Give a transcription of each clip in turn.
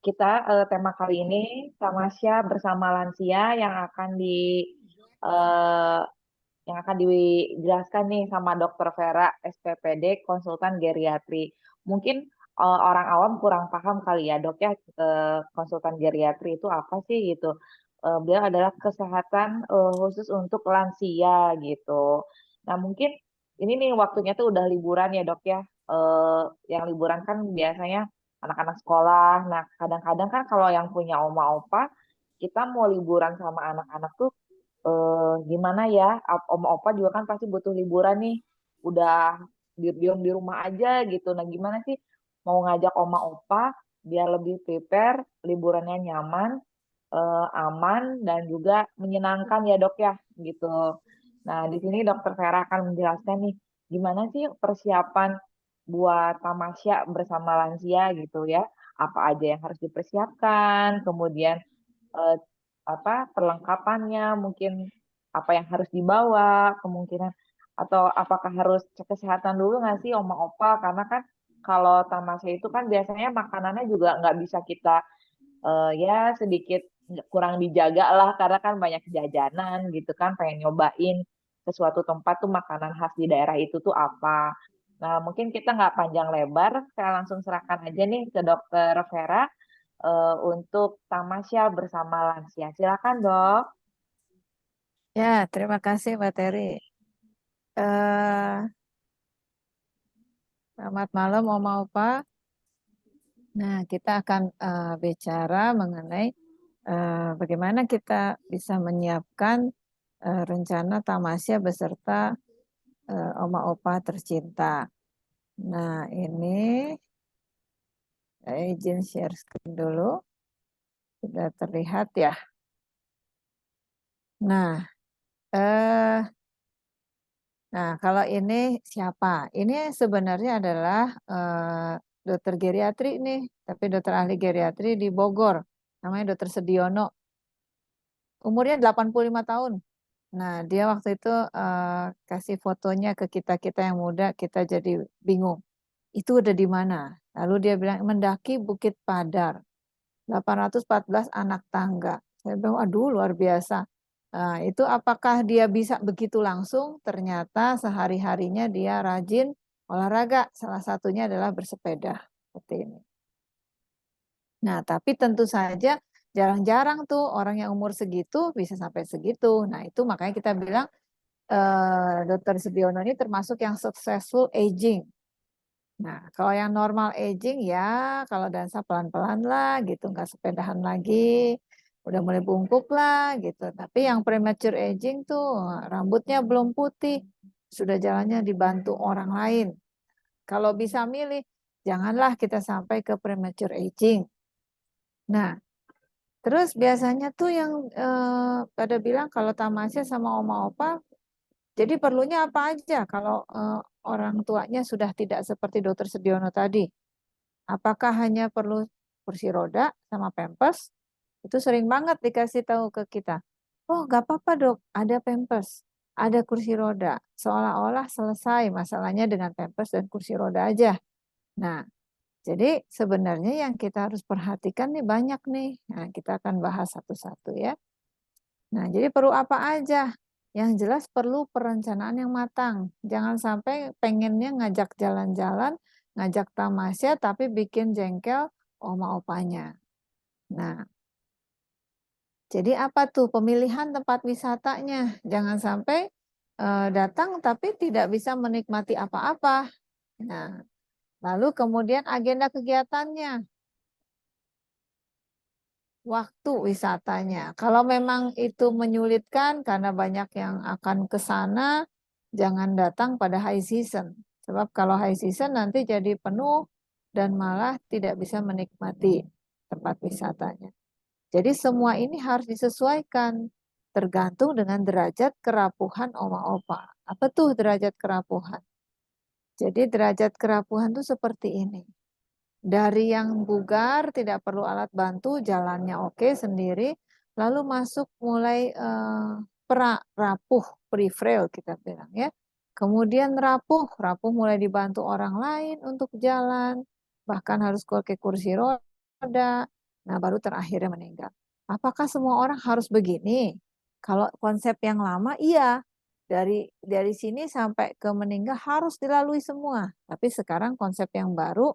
Tema kali ini tamasya bersama lansia eh, yang akan dijelaskan nih sama Dokter Vera, SPPD, konsultan geriatri. Mungkin orang awam kurang paham kali ya dok ya, konsultan geriatri itu apa sih gitu. Beliau adalah kesehatan khusus untuk lansia gitu. Nah mungkin ini nih waktunya tuh udah liburan ya dok ya. Yang liburan kan biasanya anak-anak sekolah. Nah kadang-kadang kan kalau yang punya oma opa, kita mau liburan sama anak-anak tuh gimana ya, oma opa juga kan pasti butuh liburan nih, udah diam di rumah aja gitu. Nah gimana sih mau ngajak oma opa biar lebih prepare, liburannya nyaman, aman dan juga menyenangkan ya dok ya gitu. Nah di sini dokter Vera akan menjelaskan nih gimana sih persiapan buat tamasya bersama lansia gitu ya, apa aja yang harus dipersiapkan, kemudian eh, perlengkapannya, mungkin apa yang harus dibawa, kemungkinan atau apakah harus cek kesehatan dulu nggak sih Oma Opa, karena kan kalau tamasya itu kan biasanya makanannya juga nggak bisa kita ya sedikit kurang dijaga lah karena kan banyak jajanan gitu kan, pengen nyobain ke suatu tempat tuh makanan khas di daerah itu tuh apa. Nah mungkin kita nggak panjang lebar, saya langsung serahkan aja nih ke Dokter Vera untuk tamasya bersama lansia. Silakan, Dok. Ya, terima kasih Mbak Terry. Eh, Selamat malam Oma Opa. Nah, kita akan bicara mengenai bagaimana kita bisa menyiapkan rencana tamasya beserta Oma Opa tercinta. Nah, ini saya izin share screen dulu. Sudah terlihat ya. Nah, eh, kalau ini siapa? Ini sebenarnya adalah dokter geriatri nih, tapi dokter ahli geriatri di Bogor. Namanya dokter Sediono. Umurnya 85 tahun. Nah, dia waktu itu kasih fotonya ke kita-kita yang muda, kita jadi bingung. Itu udah di mana? Lalu dia bilang mendaki Bukit Padar, 814 anak tangga. Saya bilang, aduh luar biasa. Nah, itu apakah dia bisa begitu langsung? Ternyata sehari-harinya dia rajin olahraga. Salah satunya adalah bersepeda. Seperti ini. Nah, tapi tentu saja jarang-jarang tuh orang yang umur segitu bisa sampai segitu. Nah, itu makanya kita bilang Dokter Sudiono ini termasuk yang successful aging. Nah, kalau yang normal aging ya kalau dansa pelan-pelan lah gitu, nggak sepedahan lagi, udah mulai bungkuk lah gitu. Tapi yang premature aging tuh rambutnya belum putih, sudah jalannya dibantu orang lain. Kalau bisa milih, janganlah kita sampai ke premature aging. Nah, terus biasanya tuh yang pada bilang kalau tamasya sama oma opa, jadi perlunya apa aja kalau orang tuanya sudah tidak seperti Dokter Sediono tadi? Apakah hanya perlu kursi roda sama pampers? Itu sering banget dikasih tahu ke kita. Oh, nggak apa-apa dok, ada pampers, ada kursi roda. Seolah-olah selesai masalahnya dengan pampers dan kursi roda aja. Nah, jadi sebenarnya yang kita harus perhatikan nih banyak nih. Nah, kita akan bahas satu-satu ya. Nah, jadi perlu apa aja? Yang jelas perlu perencanaan yang matang. Jangan sampai pengennya ngajak jalan-jalan, ngajak tamasya, tapi bikin jengkel oma opanya. Nah, jadi apa tuh pemilihan tempat wisatanya? Jangan sampai datang tapi tidak bisa menikmati apa-apa. Nah, lalu kemudian agenda kegiatannya. Waktu wisatanya. Kalau memang itu menyulitkan karena banyak yang akan ke sana, jangan datang pada high season. Sebab kalau high season nanti jadi penuh dan malah tidak bisa menikmati tempat wisatanya. Jadi semua ini harus disesuaikan tergantung dengan derajat kerapuhan oma opa. Apa tuh derajat kerapuhan? Jadi derajat kerapuhan tuh seperti ini. Dari yang bugar tidak perlu alat bantu, jalannya oke sendiri, lalu masuk mulai rapuh, peripheral kita bilang ya. Kemudian rapuh, rapuh mulai dibantu orang lain untuk jalan, bahkan harus pakai kursi roda. Nah, baru terakhirnya meninggal. Apakah semua orang harus begini? Kalau konsep yang lama, iya. Dari sini sampai ke meninggal harus dilalui semua. Tapi sekarang konsep yang baru,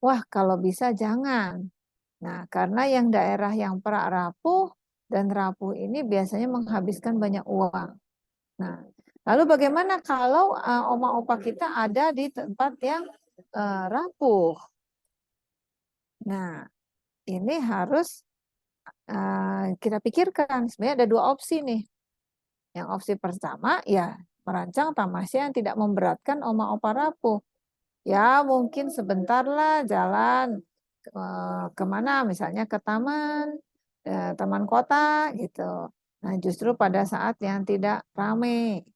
wah kalau bisa jangan. Nah, karena yang daerah yang rapuh dan rapuh ini biasanya menghabiskan banyak uang. Nah, lalu bagaimana kalau oma opa kita ada di tempat yang rapuh? Nah, ini harus kita pikirkan. Sebenarnya ada dua opsi nih. Yang opsi pertama ya merancang tamasya yang tidak memberatkan oma opa rapuh. Ya mungkin sebentar lah jalan kemana, misalnya ke taman, taman kota gitu. Nah justru pada saat yang tidak ramai,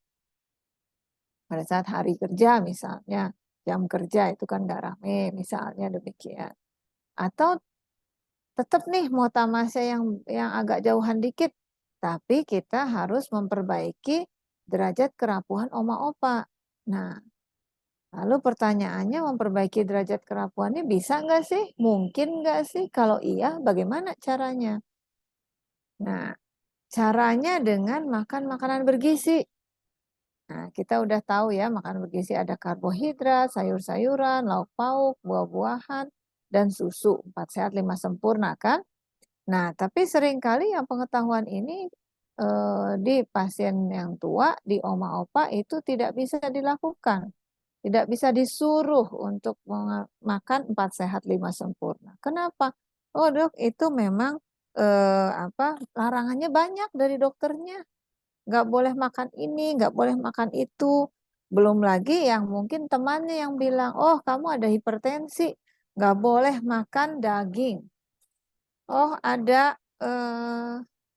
pada saat hari kerja misalnya, jam kerja itu kan nggak ramai, misalnya demikian. Atau tetap nih mau tamasya yang agak jauhan dikit, tapi kita harus memperbaiki derajat kerapuhan oma opa. Nah, lalu pertanyaannya memperbaiki derajat kerapuhannya bisa nggak sih? Mungkin nggak sih? Kalau iya, bagaimana caranya? Nah, caranya dengan makan makanan bergizi. Nah, kita udah tahu ya, makanan bergizi ada karbohidrat, sayur-sayuran, lauk pauk, buah-buahan, dan susu. 4 sehat, 5 sempurna kan? Nah, tapi seringkali yang pengetahuan ini di pasien yang tua, di oma opa itu tidak bisa dilakukan. Tidak bisa disuruh untuk makan 4 sehat 5 sempurna. Kenapa? Oh dok, itu memang larangannya banyak dari dokternya. Nggak boleh makan ini, nggak boleh makan itu. Belum lagi yang mungkin temannya yang bilang, oh kamu ada hipertensi, nggak boleh makan daging. Oh ada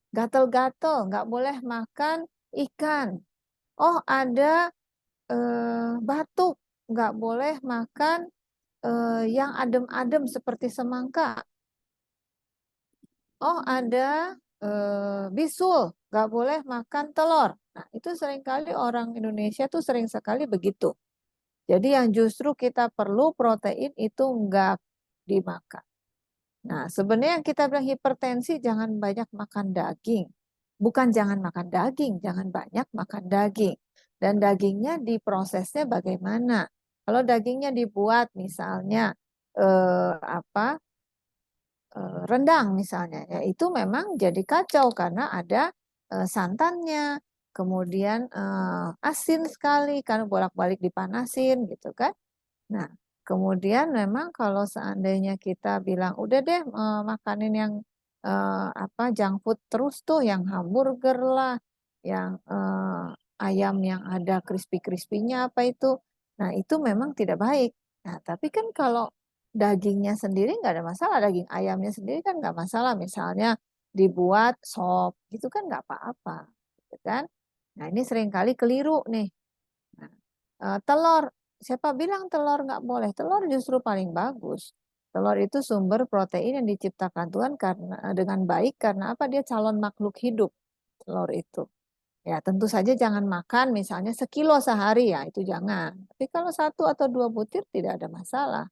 gatel-gatel, nggak boleh makan ikan. Oh ada batuk, nggak boleh makan yang adem-adem seperti semangka. Oh ada bisul, nggak boleh makan telur. Nah itu seringkali orang Indonesia tuh sering sekali begitu. Jadi yang justru kita perlu protein itu nggak dimakan. Nah sebenarnya yang kita bilang hipertensi jangan banyak makan daging. Bukan jangan makan daging, jangan banyak makan daging. Dan dagingnya diprosesnya bagaimana? Kalau dagingnya dibuat misalnya apa rendang misalnya, ya itu memang jadi kacau karena ada santannya, kemudian asin sekali karena bolak-balik dipanasin gitu kan. Nah, kemudian memang kalau seandainya kita bilang udah deh makanin yang junk food terus tuh, yang hamburger lah, yang ayam yang ada crispy-crispy-nya apa itu. Nah, itu memang tidak baik. Nah, tapi kan kalau dagingnya sendiri nggak ada masalah, daging ayamnya sendiri kan nggak masalah. Misalnya dibuat sop, itu kan nggak apa-apa, gitu kan? Nah, ini seringkali keliru nih. Nah, telur, siapa bilang telur nggak boleh? Telur justru paling bagus. Telur itu sumber protein yang diciptakan Tuhan karena dengan baik karena apa? Dia calon makhluk hidup. Telur itu. Ya tentu saja jangan makan misalnya sekilo sehari ya itu jangan. Tapi kalau 1 atau 2 butir tidak ada masalah.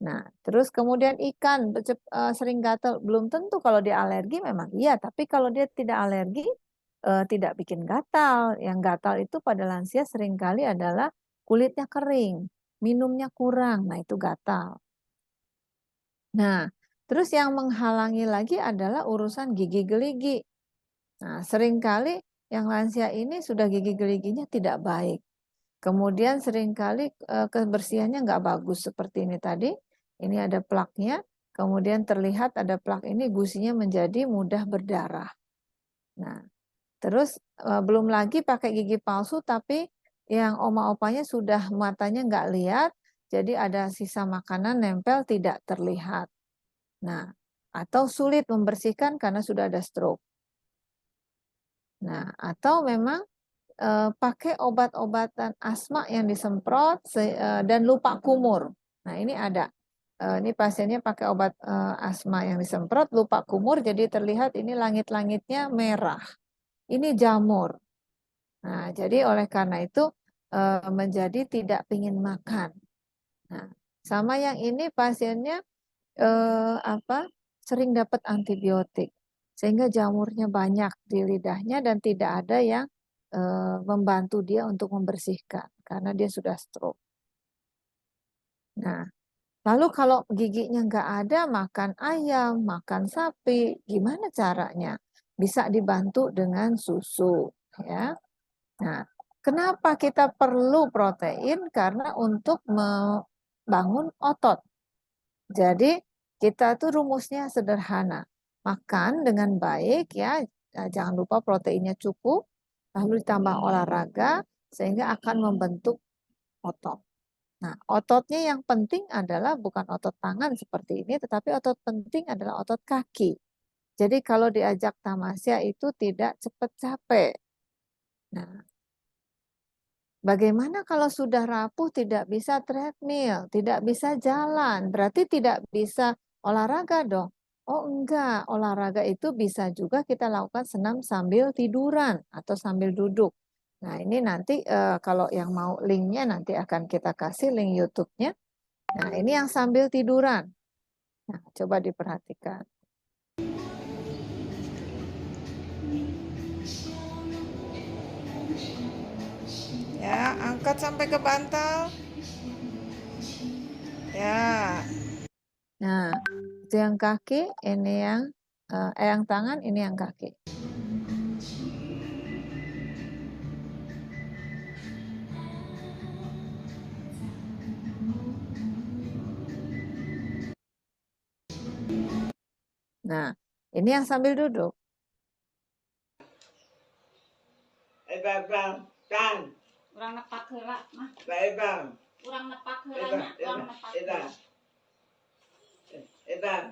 Nah, terus kemudian ikan sering gatal, belum tentu kalau dia alergi memang iya, tapi kalau dia tidak alergi tidak bikin gatal. Yang gatal itu pada lansia seringkali adalah kulitnya kering, minumnya kurang, nah itu gatal. Nah, terus yang menghalangi lagi adalah urusan gigi geligi. Nah, seringkali yang lansia ini sudah gigi geliginya tidak baik. Kemudian seringkali kebersihannya nggak bagus seperti ini tadi. Ini ada plaknya, kemudian terlihat ada plak ini gusinya menjadi mudah berdarah. Nah, terus belum lagi pakai gigi palsu tapi yang oma-opanya sudah matanya nggak lihat, jadi ada sisa makanan nempel tidak terlihat. Nah, atau sulit membersihkan karena sudah ada stroke. Nah, atau memang pakai obat-obatan asma yang disemprot dan lupa kumur. Nah, ini ada. Ini pasiennya pakai obat asma yang disemprot, lupa kumur, jadi terlihat ini langit-langitnya merah. Ini jamur. Nah, jadi oleh karena itu menjadi tidak ingin makan. Nah, sama yang ini pasiennya apa? sering dapat antibiotik. Sehingga jamurnya banyak di lidahnya dan tidak ada yang membantu dia untuk membersihkan karena dia sudah stroke. Nah, lalu kalau giginya nggak ada, makan ayam, makan sapi, gimana caranya? Bisa dibantu dengan susu, ya. Nah, kenapa kita perlu protein? Karena untuk membangun otot. Jadi kita tuh rumusnya sederhana. Makan dengan baik ya, jangan lupa proteinnya cukup, lalu ditambah olahraga sehingga akan membentuk otot. Nah, ototnya yang penting adalah bukan otot tangan seperti ini, tetapi otot penting adalah otot kaki. Jadi kalau diajak tamasya itu tidak cepat capek. Nah, bagaimana kalau sudah rapuh tidak bisa treadmill, tidak bisa jalan, berarti tidak bisa olahraga dong. Oh enggak, olahraga itu bisa juga kita lakukan senam sambil tiduran atau sambil duduk. Nah ini nanti kalau yang mau linknya nanti akan kita kasih link YouTube-nya. Nah ini yang sambil tiduran. Nah coba diperhatikan. Ya, angkat sampai ke bantal. Ya. Nah, itu yang kaki, ini yang tangan, ini yang kaki. Nah, ini yang sambil duduk. Urang nepak heula mah. Baiklah. Urang nepak heula nya, urang nepak heula. Edan.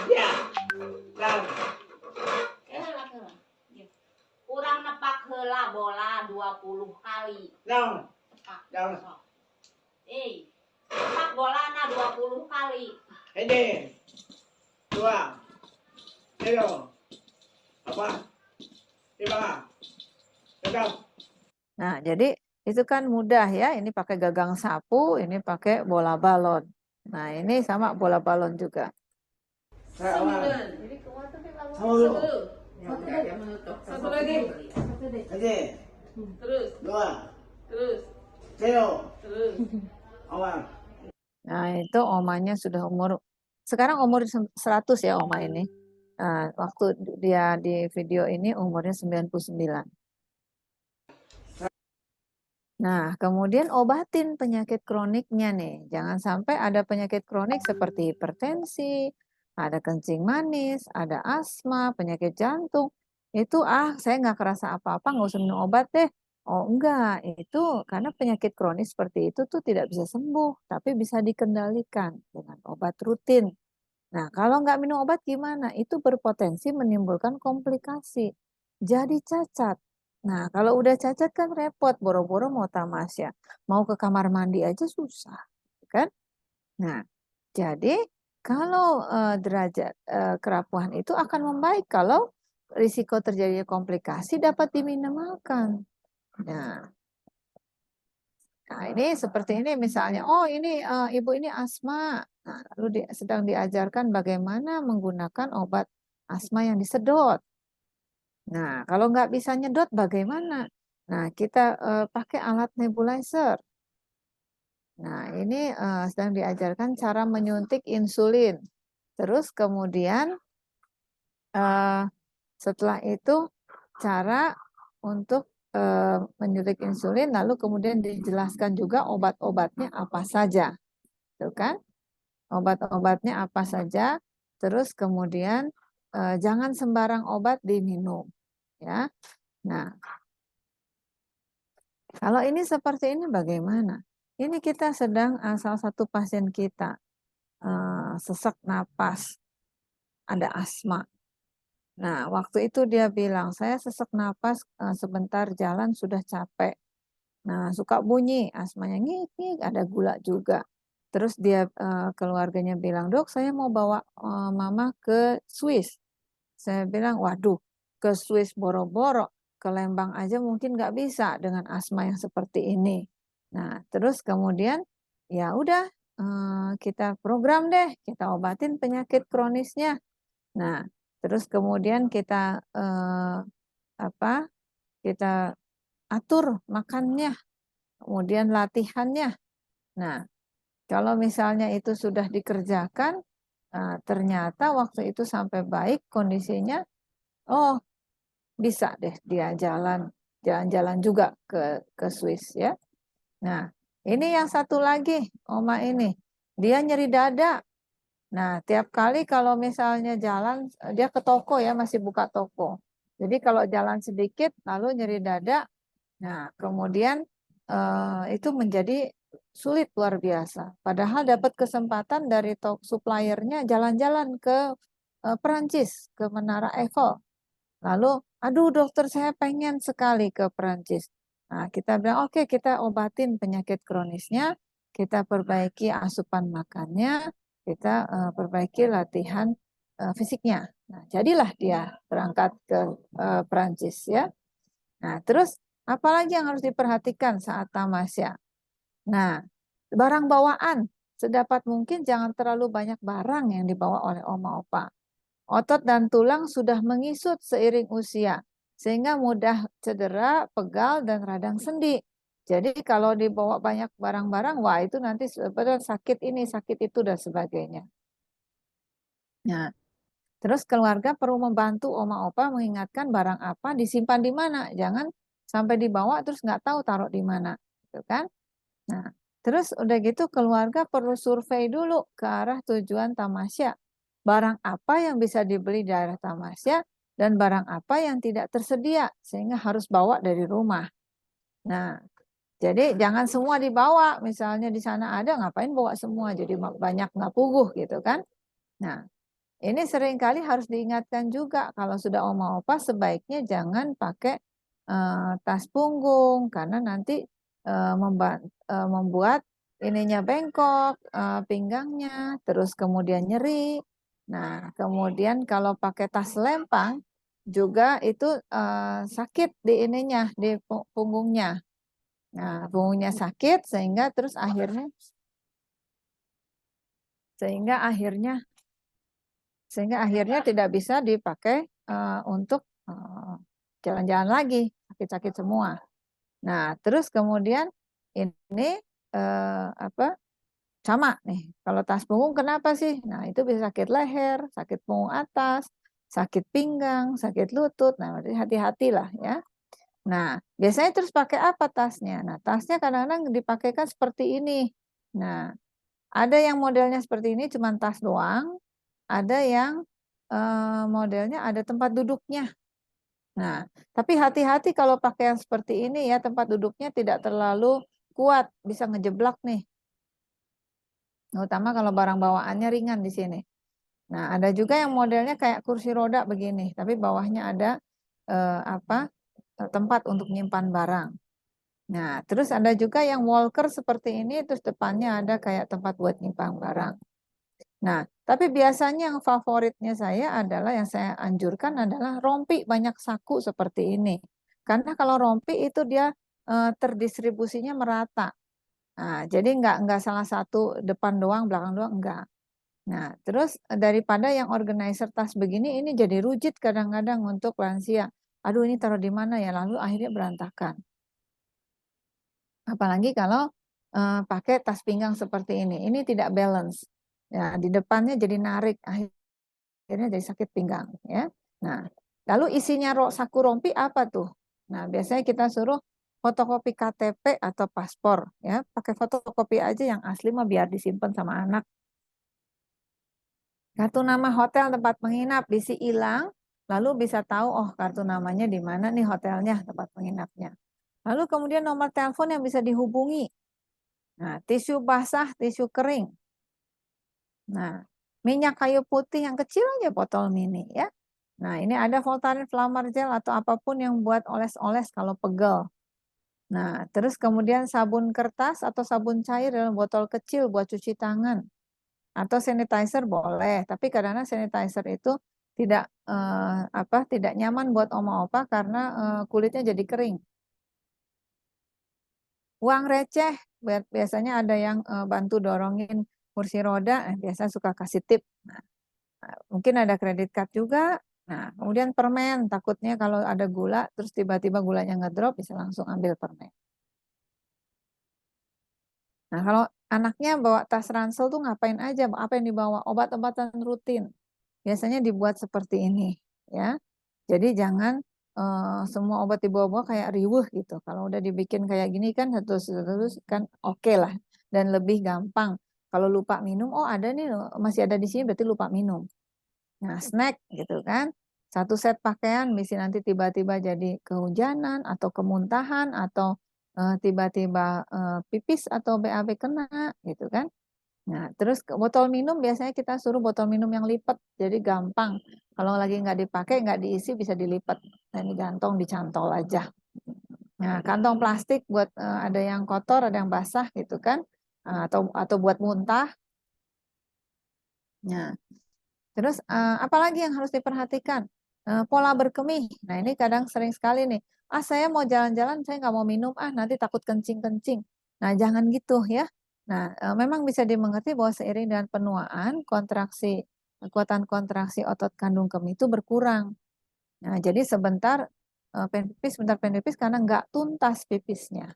Dia. Dan. Heula heula. Urang nepak heula bola 20 kali. No. Nepak. No. Nepak bolana 20 kali. Ini. Dua. Tiga. Apa? Lima. Enam. Nah, jadi itu kan mudah ya. Ini pakai gagang sapu, ini pakai bola balon. Nah, ini sama bola balon juga. Jadi satu lagi. Lagi. Terus. Dua. Terus. Tiga. Terus. Awal. Nah, itu omanya sudah sekarang umur 100 ya oma ini. Waktu dia di video ini umurnya 99. Nah, kemudian obatin penyakit kroniknya nih. Jangan sampai ada penyakit kronik seperti hipertensi, ada kencing manis, ada asma, penyakit jantung. Itu saya nggak kerasa apa-apa, nggak usah minum obat deh. Oh enggak, itu karena penyakit kronis seperti itu tuh tidak bisa sembuh, tapi bisa dikendalikan dengan obat rutin. Nah, kalau nggak minum obat gimana? Itu berpotensi menimbulkan komplikasi. Jadi cacat. Nah, kalau udah cacat kan repot, boro-boro mau tamasya. Mau ke kamar mandi aja susah, kan? Nah, jadi kalau derajat kerapuhan itu akan membaik kalau risiko terjadinya komplikasi dapat diminimalkan. Nah, ini seperti ini misalnya, oh ini ibu ini asma. Nah, lalu sedang diajarkan bagaimana menggunakan obat asma yang disedot. Nah, kalau nggak bisa nyedot bagaimana? Nah, kita pakai alat nebulizer. Nah, ini sedang diajarkan cara menyuntik insulin. Terus kemudian setelah itu cara untuk menyuntik insulin, lalu kemudian dijelaskan juga obat-obatnya apa saja. Tuh kan? Obat-obatnya apa saja, terus kemudian jangan sembarang obat diminum, ya. Nah, kalau ini seperti ini bagaimana? Ini kita sedang salah satu pasien kita sesak napas, ada asma. Nah, waktu itu dia bilang, saya sesak napas sebentar jalan sudah capek. Nah, suka bunyi, asmanya ngik-ngik, ada gula juga. Terus dia keluarganya bilang, dok saya mau bawa mama ke Swiss. Saya bilang, waduh, ke Swiss boro-boro, ke Lembang aja mungkin nggak bisa dengan asma yang seperti ini. Nah, terus kemudian ya udah kita program deh, kita obatin penyakit kronisnya. Nah, terus kemudian kita kita atur makannya, kemudian latihannya. Nah, kalau misalnya itu sudah dikerjakan, ternyata waktu itu sampai baik kondisinya, oh bisa deh dia jalan-jalan juga ke Swiss ya. Nah, ini yang satu lagi, Oma ini, dia nyeri dada. Nah, tiap kali kalau misalnya jalan, dia ke toko ya, masih buka toko. Jadi kalau jalan sedikit, lalu nyeri dada, nah kemudian itu menjadi sulit luar biasa. Padahal dapat kesempatan dari suppliernya jalan-jalan ke Perancis, ke Menara Eiffel. Lalu, aduh dokter saya pengen sekali ke Perancis. Nah, kita bilang, oke kita obatin penyakit kronisnya, kita perbaiki asupan makannya, kita perbaiki latihan fisiknya. Nah, jadilah dia berangkat ke Perancis ya. Nah, terus apalagi yang harus diperhatikan saat tamasya? Nah, barang bawaan. Sedapat mungkin jangan terlalu banyak barang yang dibawa oleh oma opa. Otot dan tulang sudah mengisut seiring usia, sehingga mudah cedera, pegal, dan radang sendi. Jadi kalau dibawa banyak barang-barang, wah itu nanti sebetulnya sakit ini, sakit itu, dan sebagainya. Nah, terus keluarga perlu membantu oma opa mengingatkan barang apa disimpan di mana. Jangan sampai dibawa terus nggak tahu taruh di mana. Gitu kan? Nah, terus udah gitu keluarga perlu survei dulu ke arah tujuan tamasya. Barang apa yang bisa dibeli di daerah tamasya dan barang apa yang tidak tersedia sehingga harus bawa dari rumah. Nah, jadi jangan semua dibawa. Misalnya di sana ada, ngapain bawa semua? Jadi banyak nggak puguh gitu kan. Nah, ini seringkali harus diingatkan juga kalau sudah oma opa sebaiknya jangan pakai tas punggung karena nanti membuat ininya bengkok, pinggangnya, terus kemudian nyeri. Nah, kemudian kalau pakai tas lempang juga itu sakit di ininya, di punggungnya. Nah, punggungnya sakit sehingga terus akhirnya tidak bisa dipakai untuk jalan-jalan lagi, sakit-sakit semua. Nah, terus kemudian ini sama nih. Kalau tas punggung kenapa sih? Nah, itu bisa sakit leher, sakit punggung atas, sakit pinggang, sakit lutut. Nah, hati-hatilah ya. Nah, biasanya terus pakai apa tasnya? Nah, tasnya kadang-kadang dipakaikan seperti ini. Nah, ada yang modelnya seperti ini cuma tas doang, ada yang modelnya ada tempat duduknya. Nah, tapi hati-hati kalau pakai yang seperti ini ya, tempat duduknya tidak terlalu kuat, bisa ngejeblak nih. Terutama kalau barang bawaannya ringan di sini. Nah, ada juga yang modelnya kayak kursi roda begini, tapi bawahnya ada tempat untuk menyimpan barang. Nah, terus ada juga yang walker seperti ini, terus depannya ada kayak tempat buat nyimpan barang. Nah, tapi biasanya yang favoritnya saya adalah yang saya anjurkan adalah rompi banyak saku seperti ini. Karena kalau rompi itu dia terdistribusinya merata. Nah, jadi nggak salah satu depan doang, belakang doang, enggak. Nah, terus daripada yang organizer tas begini, ini jadi rujit kadang-kadang untuk lansia. Aduh, ini taruh di mana ya? Lalu akhirnya berantakan. Apalagi kalau pakai tas pinggang seperti ini. Ini tidak balance. Ya, di depannya jadi narik, akhirnya jadi sakit pinggang. Ya. Nah, lalu isinya saku rompi apa tuh? Nah, biasanya kita suruh fotokopi KTP atau paspor. Ya, pakai fotokopi aja yang asli mah biar disimpan sama anak. Kartu nama hotel tempat menginap bisa hilang, lalu bisa tahu oh kartu namanya di mana nih hotelnya, tempat menginapnya. Lalu kemudian nomor telepon yang bisa dihubungi. Nah, tisu basah, tisu kering. Nah, minyak kayu putih yang kecil aja botol mini ya. Nah, ini ada Voltaren Flamar Gel atau apapun yang buat oles-oles kalau pegel. Nah, terus kemudian sabun kertas atau sabun cair dalam botol kecil buat cuci tangan. Atau sanitizer boleh, tapi kadang-kadang sanitizer itu tidak nyaman buat oma opa karena kulitnya jadi kering. Uang receh biasanya ada yang bantu dorongin kursi roda, biasa suka kasih tip. Nah, mungkin ada kredit card juga. Nah, kemudian permen, takutnya kalau ada gula, terus tiba-tiba gulanya ngedrop, bisa langsung ambil permen. Nah, kalau anaknya bawa tas ransel tuh ngapain aja? Apa yang dibawa? Obat-obatan rutin. Biasanya dibuat seperti ini, ya. Jadi jangan semua obat dibawa-bawa kayak riweuh gitu. Kalau udah dibikin kayak gini kan terus kan oke lah dan lebih gampang. Kalau lupa minum, oh ada nih masih ada di sini berarti lupa minum. Nah, snack gitu kan. Satu set pakaian bisa nanti tiba-tiba jadi kehujanan atau kemuntahan atau tiba-tiba pipis atau BAB kena gitu kan. Nah, terus botol minum biasanya kita suruh botol minum yang lipat, jadi gampang. Kalau lagi nggak dipakai, nggak diisi, bisa dilipat. Dan digantung, dicantol aja. Nah, kantong plastik buat ada yang kotor, ada yang basah gitu kan. Atau buat muntah. Nah, terus apalagi yang harus diperhatikan? Pola berkemih. Nah, ini kadang sering sekali nih. Saya mau jalan-jalan, saya nggak mau minum, nanti takut kencing-kencing. Nah, jangan gitu ya. Nah, memang bisa dimengerti bahwa seiring dengan penuaan, kekuatan kontraksi otot kandung kemih itu berkurang. Nah, jadi sebentar pengen pipis, sebentar pengen pipis karena nggak tuntas pipisnya.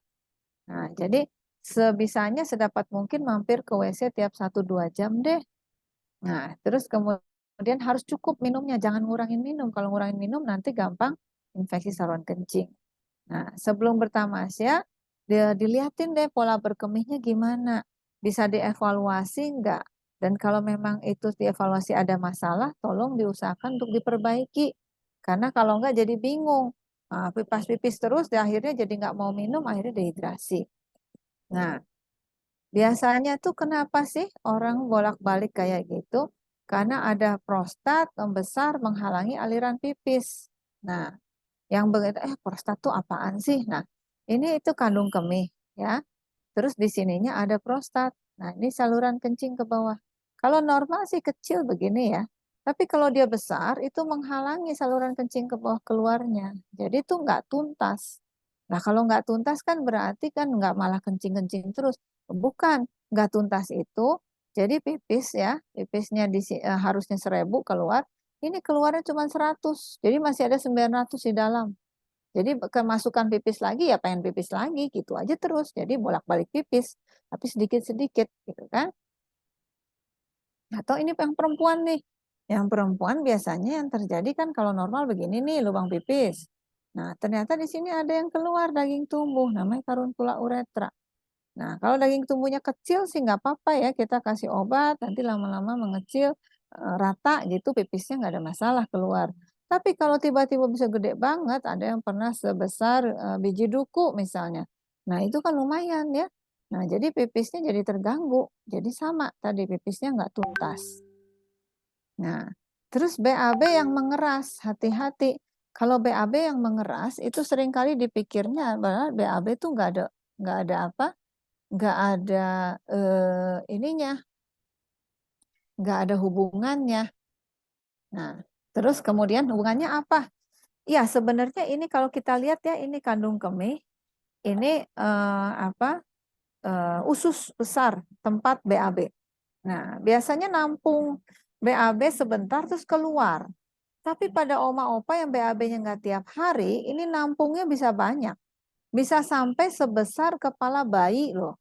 Nah, jadi sebisanya sedapat mungkin mampir ke WC tiap 1-2 jam deh. Nah, terus kemudian harus cukup minumnya, jangan ngurangin minum. Kalau ngurangin minum nanti gampang infeksi saluran kencing. Nah, sebelum bertamasya, dilihatin deh pola berkemihnya gimana. Bisa dievaluasi enggak? Dan kalau memang itu dievaluasi ada masalah, tolong diusahakan untuk diperbaiki. Karena kalau enggak jadi bingung. Nah, pipis terus, akhirnya jadi enggak mau minum, akhirnya dehidrasi. Nah, biasanya tuh kenapa sih orang bolak-balik kayak gitu? Karena ada prostat membesar menghalangi aliran pipis. Nah, yang begitu, prostat tuh apaan sih? Nah, ini itu kandung kemih, ya. Terus di sininya ada prostat. Nah, ini saluran kencing ke bawah. Kalau normal sih kecil begini ya. Tapi kalau dia besar, itu menghalangi saluran kencing ke bawah keluarnya. Jadi itu nggak tuntas. Nah, kalau nggak tuntas kan berarti kan nggak malah kencing-kencing terus. Bukan, nggak tuntas itu. Jadi pipis ya, pipisnya harusnya 1.000 keluar. Ini keluarnya cuma 100. Jadi masih ada 900 di dalam. Jadi kemasukan pipis lagi ya pengen pipis lagi gitu aja terus. Jadi bolak-balik pipis, tapi sedikit-sedikit gitu kan. Atau ini yang perempuan nih. Yang perempuan biasanya yang terjadi kan kalau normal begini nih lubang pipis. Nah, ternyata di sini ada yang keluar daging tumbuh namanya karunkula uretra. Nah, kalau daging tumbuhnya kecil sih nggak apa-apa ya, kita kasih obat, nanti lama-lama mengecil, rata gitu, pipisnya nggak ada masalah keluar. Tapi kalau tiba-tiba bisa gede banget, ada yang pernah sebesar biji duku misalnya. Nah, itu kan lumayan ya. Nah, jadi pipisnya jadi terganggu. Jadi sama tadi pipisnya nggak tuntas. Nah, terus BAB yang mengeras, hati-hati. Kalau BAB yang mengeras itu seringkali dipikirnya bahwa BAB itu nggak ada apa? Nggak ada ininya, nggak ada hubungannya. Nah, terus kemudian hubungannya apa? Ya, sebenarnya ini kalau kita lihat ya, ini kandung kemih, ini apa? Usus besar tempat BAB. Nah, biasanya nampung BAB sebentar terus keluar. Tapi pada oma opa yang BAB-nya nggak tiap hari, ini nampungnya bisa banyak. Bisa sampai sebesar kepala bayi loh.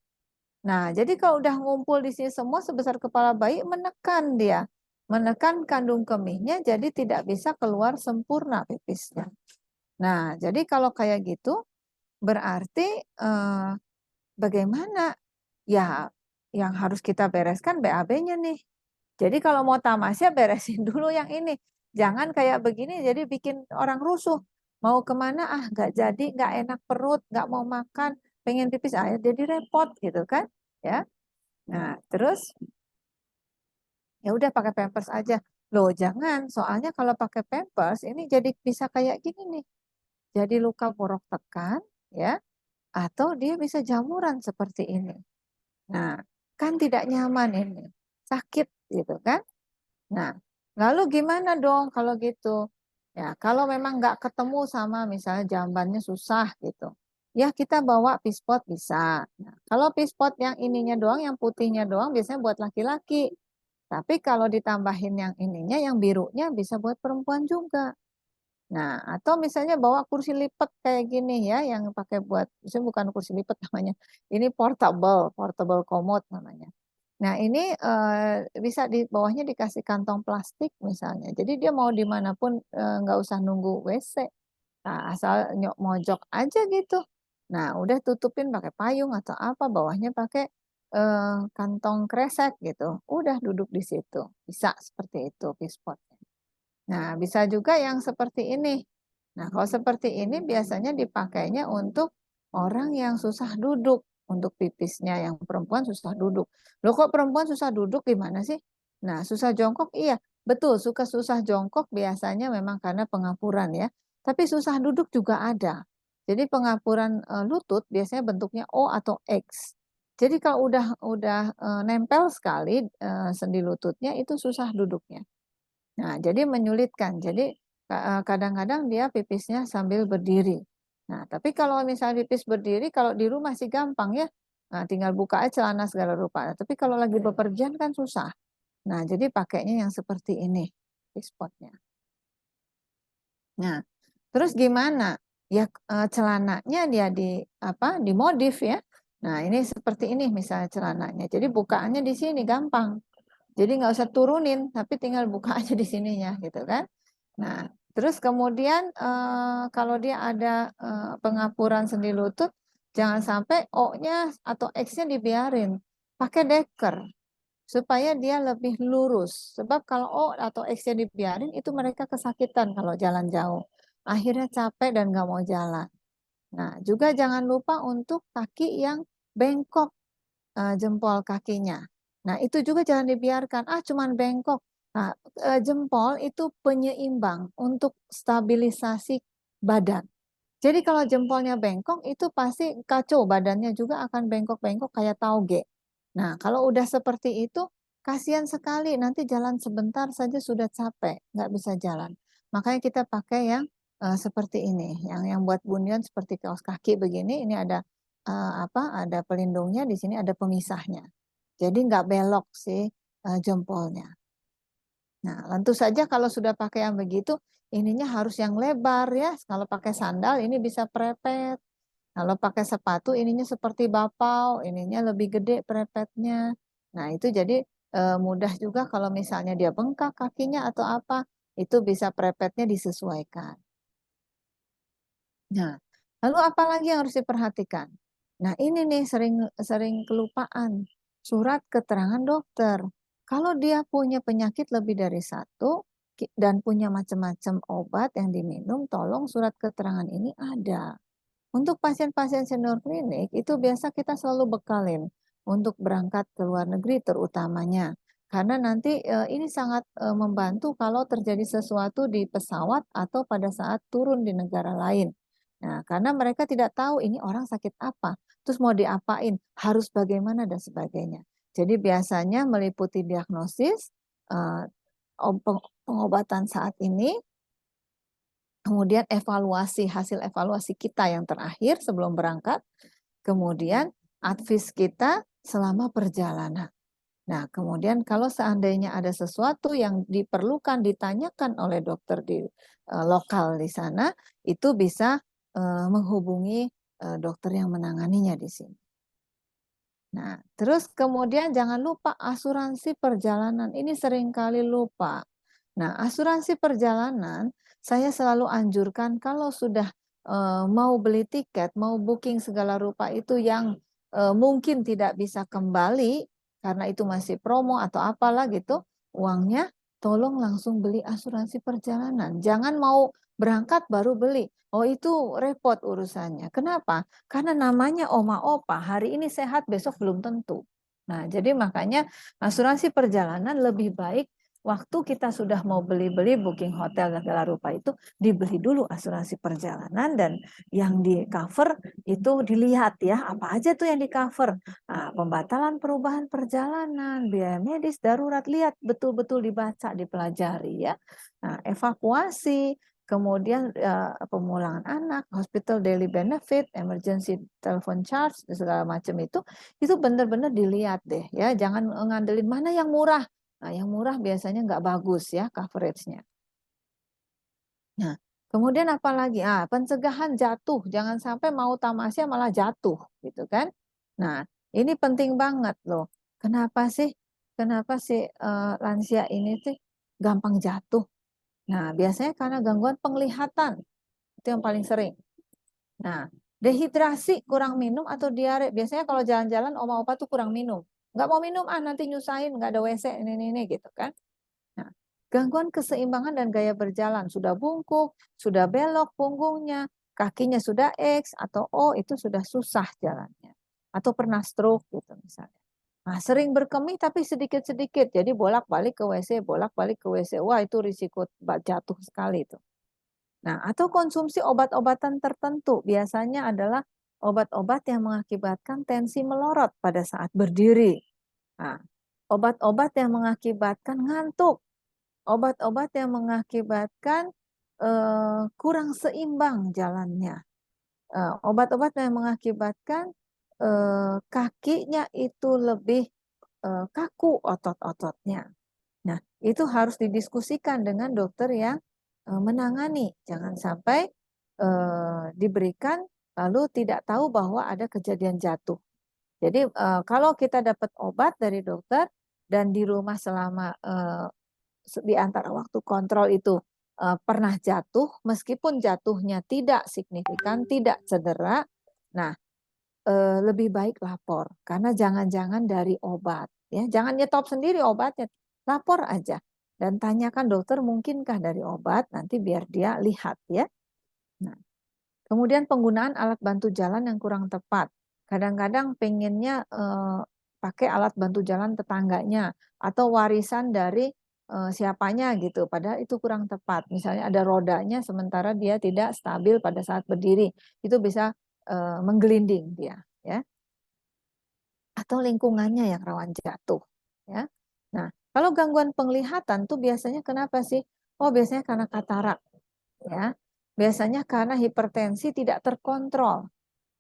Nah, jadi kalau udah ngumpul di sini semua sebesar kepala bayi, menekan dia. Menekan kandung kemihnya, jadi tidak bisa keluar sempurna pipisnya. Nah, jadi kalau kayak gitu, berarti bagaimana? Ya, yang harus kita bereskan BAB-nya nih. Jadi kalau mau tamasya, beresin dulu yang ini. Jangan kayak begini, jadi bikin orang rusuh. Mau kemana? Nggak jadi, nggak enak perut, nggak mau makan, pengen pipis, jadi repot gitu kan? Ya. Nah, terus ya udah pakai Pampers aja. Loh, jangan. Soalnya kalau pakai Pampers ini jadi bisa kayak gini nih. Jadi luka borok tekan ya atau dia bisa jamuran seperti ini. Nah, kan tidak nyaman ini. Sakit gitu kan? Nah, lalu gimana dong kalau gitu? Ya, kalau memang nggak ketemu sama misalnya jambannya susah gitu. ya kita bawa pispot bisa. Nah, kalau pispot yang ininya doang, yang putihnya doang biasanya buat laki-laki. Tapi kalau ditambahin yang ininya, yang birunya bisa buat perempuan juga. Nah, atau misalnya bawa kursi lipat kayak gini ya, yang pakai buat, misalnya bukan kursi lipat namanya, ini portable commode namanya. Nah, ini bisa di bawahnya dikasih kantong plastik misalnya. Jadi dia mau dimanapun nggak usah nunggu WC. Nah, asal mojok aja gitu. Nah, udah tutupin pakai payung atau apa, bawahnya pakai kantong kresek gitu. Udah duduk di situ. Bisa seperti itu pispot. Nah, bisa juga yang seperti ini. Nah, kalau seperti ini biasanya dipakainya untuk orang yang susah duduk, untuk pipisnya yang perempuan susah duduk. Loh kok perempuan susah duduk gimana sih? Nah, susah jongkok iya, betul, suka susah jongkok biasanya memang karena pengapuran ya. Tapi susah duduk juga ada. Jadi pengapuran lutut biasanya bentuknya O atau X. Jadi kalau udah nempel sekali sendi lututnya itu susah duduknya. Nah, jadi menyulitkan. Jadi kadang-kadang dia pipisnya sambil berdiri. Nah, tapi kalau misalnya pipis berdiri, kalau di rumah sih gampang ya. Nah, tinggal buka aja celana segala rupa. Nah, tapi kalau lagi bepergian kan susah. Nah, jadi pakainya yang seperti ini, pispotnya. Nah, terus gimana? Ya celananya dia dimodif ya. Nah, ini seperti ini misalnya celananya. Jadi bukaannya di sini gampang. Jadi nggak usah turunin, tapi tinggal buka aja di sininya gitu kan. Nah, terus kemudian kalau dia ada pengapuran sendi lutut, jangan sampai O-nya atau X-nya dibiarin. Pakai deker supaya dia lebih lurus. Sebab kalau O atau X-nya dibiarin, itu mereka kesakitan kalau jalan jauh. Akhirnya capek dan nggak mau jalan. Nah, juga jangan lupa untuk kaki yang bengkok jempol kakinya. Nah, itu juga jangan dibiarkan. Cuman bengkok. Nah, jempol itu penyeimbang untuk stabilisasi badan. Jadi kalau jempolnya bengkok itu pasti kacau, badannya juga akan bengkok-bengkok kayak tauge. Nah, kalau udah seperti itu, kasihan sekali nanti jalan sebentar saja sudah capek, nggak bisa jalan. Makanya kita pakai yang seperti ini, yang buat bunian seperti kaos kaki begini. Ini ada ada pelindungnya, di sini ada pemisahnya. Jadi nggak belok sih jempolnya. Nah, tentu saja kalau sudah pakai yang begitu, ininya harus yang lebar ya. Kalau pakai sandal ini bisa prepet. Kalau pakai sepatu ininya seperti bapau, ininya lebih gede prepetnya. Nah, itu jadi mudah juga kalau misalnya dia bengkak kakinya atau apa, itu bisa prepetnya disesuaikan. Nah, lalu apa lagi yang harus diperhatikan? Nah, ini nih sering kelupaan. Surat keterangan dokter. Kalau dia punya penyakit lebih dari satu dan punya macam-macam obat yang diminum, tolong surat keterangan ini ada. Untuk pasien-pasien senior klinik itu biasa kita selalu bekalin untuk berangkat ke luar negeri terutamanya. Karena nanti ini sangat membantu kalau terjadi sesuatu di pesawat atau pada saat turun di negara lain. Nah, karena mereka tidak tahu ini orang sakit apa, terus mau diapain, harus bagaimana dan sebagainya. Jadi biasanya meliputi diagnosis, eh, pengobatan saat ini, kemudian hasil evaluasi kita yang terakhir sebelum berangkat, kemudian advis kita selama perjalanan. Nah, kemudian kalau seandainya ada sesuatu yang diperlukan ditanyakan oleh dokter di lokal di sana, itu bisa menghubungi dokter yang menanganinya di sini. Nah, terus kemudian jangan lupa asuransi perjalanan. Ini seringkali lupa. Nah, asuransi perjalanan saya selalu anjurkan kalau sudah mau beli tiket, mau booking segala rupa itu yang mungkin tidak bisa kembali karena itu masih promo atau apalah gitu, uangnya tolong langsung beli asuransi perjalanan. Jangan mau berangkat baru beli. Oh, itu repot urusannya. Kenapa? Karena namanya oma opa, hari ini sehat, besok belum tentu. Nah, jadi makanya asuransi perjalanan lebih baik waktu kita sudah mau beli-beli booking hotel dan segala rupa itu dibeli dulu asuransi perjalanan, dan yang di cover itu dilihat ya apa aja tuh yang di cover. Nah, pembatalan perubahan perjalanan, biaya medis darurat, lihat betul-betul dibaca, dipelajari ya. Nah, evakuasi, kemudian pemulangan anak, hospital daily benefit, emergency telephone charge, segala macam itu benar-benar dilihat deh ya, jangan ngandelin mana yang murah. Nah, yang murah biasanya nggak bagus ya coveragenya. Nah, kemudian apa lagi? Pencegahan jatuh, jangan sampai mau tamasya malah jatuh gitu kan. Nah, ini penting banget loh. Kenapa sih? Kenapa sih lansia ini sih gampang jatuh? Nah, biasanya karena gangguan penglihatan. Itu yang paling sering. Nah, dehidrasi, kurang minum atau diare. Biasanya kalau jalan-jalan oma-opa tuh kurang minum. Nggak mau minum, nanti nyusahin, nggak ada WC, ini gitu kan. Nah, gangguan keseimbangan dan gaya berjalan. Sudah bungkuk, sudah belok punggungnya, kakinya sudah X atau O, itu sudah susah jalannya. Atau pernah stroke gitu misalnya. Nah, sering berkemih tapi sedikit-sedikit. Jadi bolak-balik ke WC, bolak-balik ke WC. Wah, itu risiko jatuh sekali itu. Nah, atau konsumsi obat-obatan tertentu. Biasanya adalah obat-obat yang mengakibatkan tensi melorot pada saat berdiri. Nah, obat-obat yang mengakibatkan ngantuk. Obat-obat yang mengakibatkan kurang seimbang jalannya. Obat-obat yang mengakibatkan kakinya itu lebih kaku otot-ototnya. Nah, itu harus didiskusikan dengan dokter yang menangani. Jangan sampai diberikan lalu tidak tahu bahwa ada kejadian jatuh. Jadi kalau kita dapat obat dari dokter dan di rumah selama di antara waktu kontrol itu pernah jatuh, meskipun jatuhnya tidak signifikan, tidak cedera, nah lebih baik lapor karena jangan-jangan dari obat ya, jangan nyetop sendiri obatnya, lapor aja dan tanyakan dokter mungkinkah dari obat, nanti biar dia lihat ya. Nah, kemudian penggunaan alat bantu jalan yang kurang tepat, kadang-kadang pengennya pakai alat bantu jalan tetangganya atau warisan dari siapanya gitu, padahal itu kurang tepat. Misalnya ada rodanya sementara dia tidak stabil pada saat berdiri, itu bisa menggelinding dia ya. Atau lingkungannya yang rawan jatuh ya. Nah, kalau gangguan penglihatan tuh biasanya kenapa sih? Oh, biasanya karena katarak ya. Biasanya karena hipertensi tidak terkontrol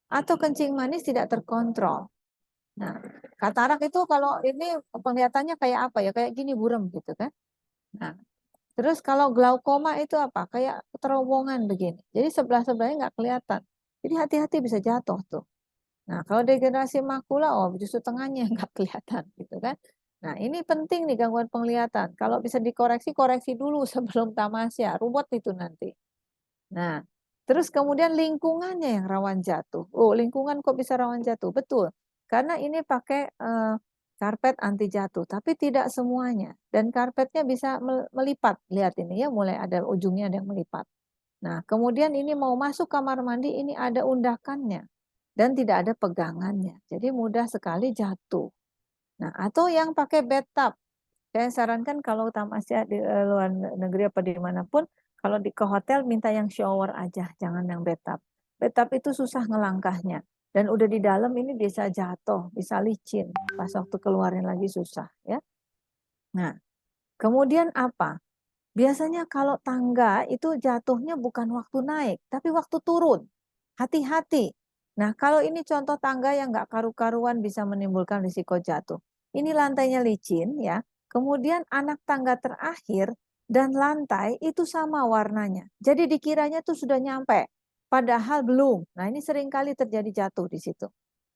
atau kencing manis tidak terkontrol. Nah, katarak itu kalau ini penglihatannya kayak apa ya? Kayak gini buram gitu kan. Nah, terus kalau glaukoma itu apa? Kayak terowongan begini. Jadi sebelah-sebelahnya nggak kelihatan. Jadi hati-hati bisa jatuh tuh. Nah, kalau degenerasi makula, oh justru tengahnya nggak kelihatan gitu kan. Nah, ini penting nih gangguan penglihatan. Kalau bisa dikoreksi, koreksi dulu sebelum tamasya. Ruwet itu nanti. Nah, terus kemudian lingkungannya yang rawan jatuh. Oh, lingkungan kok bisa rawan jatuh? Betul. Karena ini pakai karpet anti jatuh, tapi tidak semuanya. Dan karpetnya bisa melipat. Lihat ini ya, mulai ada ujungnya ada yang melipat. Nah, kemudian ini mau masuk kamar mandi, ini ada undakannya dan tidak ada pegangannya. Jadi mudah sekali jatuh. Nah, atau yang pakai bathtub. Saya sarankan kalau tamasya di luar negeri apa dimanapun, kalau ke hotel minta yang shower aja, jangan yang bathtub. Bathtub itu susah ngelangkahnya. Dan udah di dalam ini bisa jatuh, bisa licin. Pas waktu keluarin lagi susah ya. Nah, kemudian apa? Biasanya kalau tangga itu jatuhnya bukan waktu naik, tapi waktu turun. Hati-hati. Nah, kalau ini contoh tangga yang nggak karu-karuan bisa menimbulkan risiko jatuh. Ini lantainya licin ya. Kemudian anak tangga terakhir dan lantai itu sama warnanya. Jadi dikiranya tuh sudah nyampe. Padahal belum. Nah, ini seringkali terjadi jatuh di situ.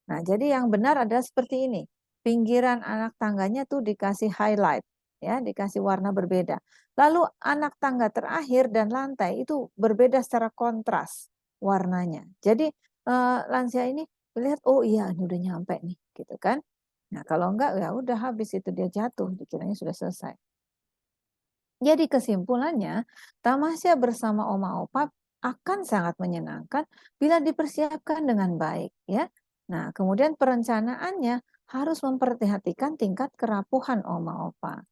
Nah, jadi yang benar adalah seperti ini. Pinggiran anak tangganya tuh dikasih highlight. Ya, dikasih warna berbeda. Lalu anak tangga terakhir dan lantai itu berbeda secara kontras warnanya. Jadi lansia ini melihat oh iya ini udah nyampe nih gitu kan. Nah, kalau enggak ya udah habis itu dia jatuh, dikiranya sudah selesai. Jadi kesimpulannya, tamasya bersama oma opa akan sangat menyenangkan bila dipersiapkan dengan baik ya. Nah, kemudian perencanaannya harus memperhatikan tingkat kerapuhan oma opa.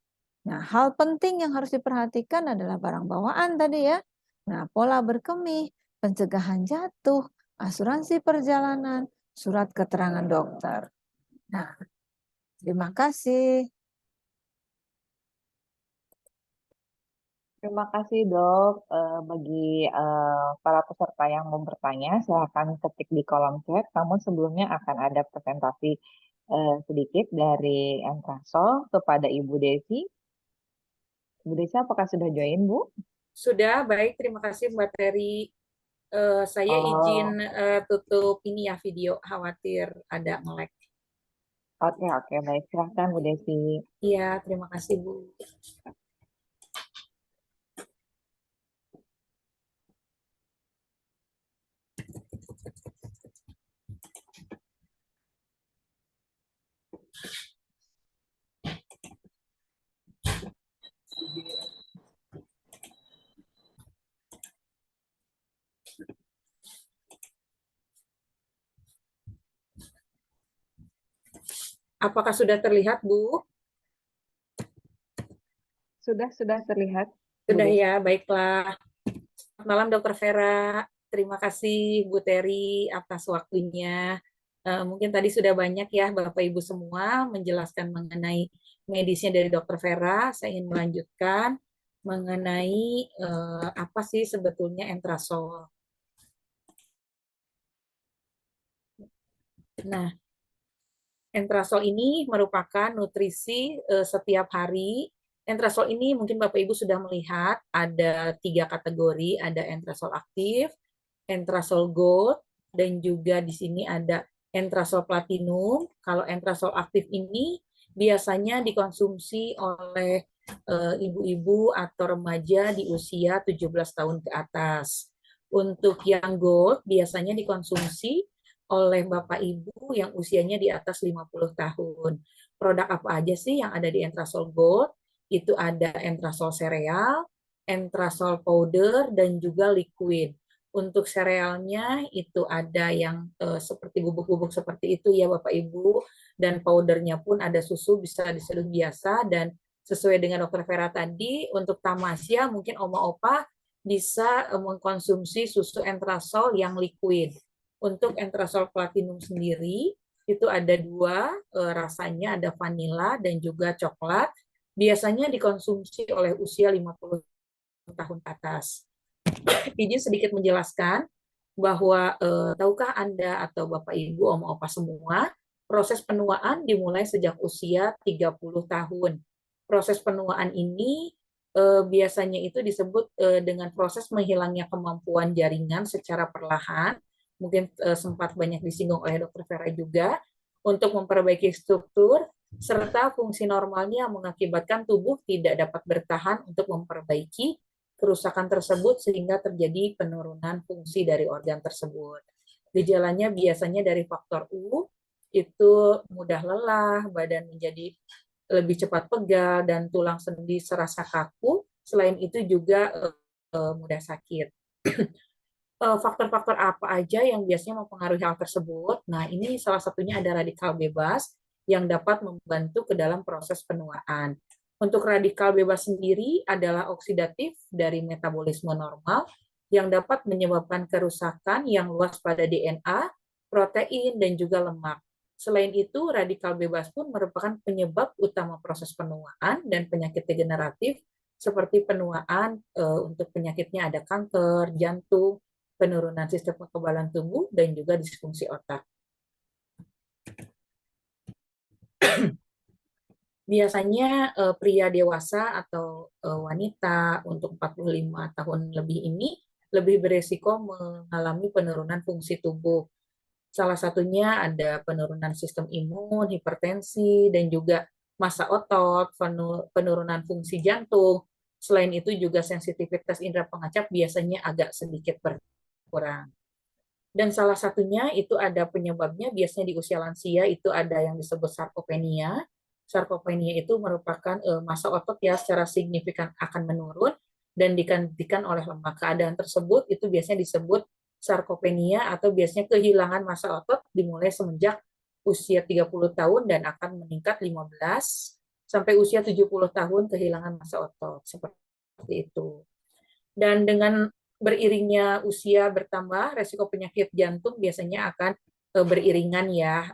Nah, hal penting yang harus diperhatikan adalah barang bawaan tadi ya. Nah, pola berkemih, pencegahan jatuh, asuransi perjalanan, surat keterangan dokter. Nah, terima kasih. Terima kasih dok. Bagi para peserta yang mau bertanya, silakan ketik di kolom chat. Namun sebelumnya akan ada presentasi sedikit dari Entrasol kepada Ibu Desi. Ibu Desi, apakah sudah join, Bu? Sudah, baik. Terima kasih Mbak Terry. Saya izin Oh, tutup ini ya video, khawatir ada nge-lag. oke, baik. Silahkan, Bu Desi. Iya, terima kasih Bu. Apakah sudah terlihat Bu? Sudah terlihat, Bu Sudah Desi. ya, baiklah. Selamat malam Dokter Vera. Terima kasih Bu Terry atas waktunya. Mungkin tadi sudah banyak ya Bapak Ibu semua menjelaskan mengenai medisnya dari Dokter Vera. Saya ingin melanjutkan mengenai apa sih sebetulnya Entrasol. Nah, Entrasol ini merupakan nutrisi setiap hari. Entrasol ini mungkin Bapak Ibu sudah melihat ada 3 kategori, ada entrasol aktif, entrasol gold, dan juga di sini ada entrasol platinum. Kalau entrasol aktif ini biasanya dikonsumsi oleh ibu-ibu atau remaja di usia 17 tahun ke atas. Untuk yang gold biasanya dikonsumsi oleh Bapak Ibu yang usianya di atas 50 tahun. Produk apa aja sih yang ada di Entrasol Gold? Itu ada Entrasol sereal, Entrasol powder, dan juga liquid. Untuk serealnya itu ada yang seperti bubuk-bubuk seperti itu ya Bapak Ibu, dan powdernya pun ada susu bisa diseduh biasa, dan sesuai dengan Dokter Vera tadi, untuk tamasya mungkin oma-opa bisa mengkonsumsi susu Entrasol yang liquid. Untuk Entrasol Platinum sendiri, itu ada 2 rasanya, ada vanila dan juga coklat. Biasanya dikonsumsi oleh usia 50 tahun ke atas. Izin sedikit menjelaskan bahwa tahukah Anda atau Bapak Ibu, Om Opa semua, proses penuaan dimulai sejak usia 30 tahun. Proses penuaan ini biasanya itu disebut dengan proses menghilangnya kemampuan jaringan secara perlahan, mungkin sempat banyak disinggung oleh Dokter Vera juga, untuk memperbaiki struktur serta fungsi normalnya mengakibatkan tubuh tidak dapat bertahan untuk memperbaiki kerusakan tersebut sehingga terjadi penurunan fungsi dari organ tersebut. Gejalanya biasanya dari faktor U, itu mudah lelah, badan menjadi lebih cepat pegal, dan tulang sendi serasa kaku. Selain itu juga mudah sakit. Faktor-faktor apa aja yang biasanya mempengaruhi hal tersebut? Nah, ini salah satunya ada radikal bebas yang dapat membantu ke dalam proses penuaan. Untuk radikal bebas sendiri adalah oksidatif dari metabolisme normal yang dapat menyebabkan kerusakan yang luas pada DNA, protein, dan juga lemak. Selain itu, radikal bebas pun merupakan penyebab utama proses penuaan dan penyakit degeneratif seperti penuaan untuk penyakitnya ada kanker, jantung, penurunan sistem kekebalan tubuh, dan juga disfungsi otak. Biasanya pria dewasa atau wanita untuk 45 tahun lebih ini lebih beresiko mengalami penurunan fungsi tubuh. Salah satunya ada penurunan sistem imun, hipertensi, dan juga massa otot, penurunan fungsi jantung. Selain itu juga sensitivitas indera pengacap biasanya agak sedikit berkurang. Dan salah satunya itu ada penyebabnya biasanya di usia lansia, itu ada yang disebut sarkopenia. Sarkopenia itu merupakan massa otot ya secara signifikan akan menurun dan digantikan oleh lemak. Keadaan tersebut itu biasanya disebut sarkopenia atau biasanya kehilangan massa otot dimulai semenjak usia 30 tahun dan akan meningkat 15 sampai usia 70 tahun kehilangan massa otot. Seperti itu. Dan dengan beriringnya usia bertambah, resiko penyakit jantung biasanya akan beriringan ya.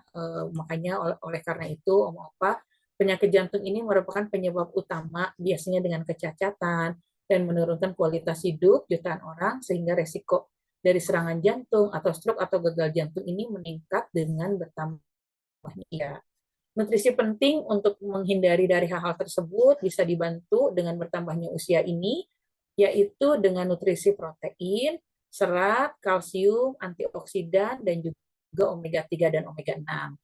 Makanya oleh karena itu, Om Opa, penyakit jantung ini merupakan penyebab utama biasanya dengan kecacatan, dan menurunkan kualitas hidup jutaan orang, sehingga resiko dari serangan jantung atau stroke atau gagal jantung ini meningkat dengan bertambahnya usia. Nutrisi penting untuk menghindari dari hal-hal tersebut bisa dibantu dengan bertambahnya usia ini, yaitu dengan nutrisi protein, serat, kalsium, antioksidan, dan juga omega 3 dan omega 6.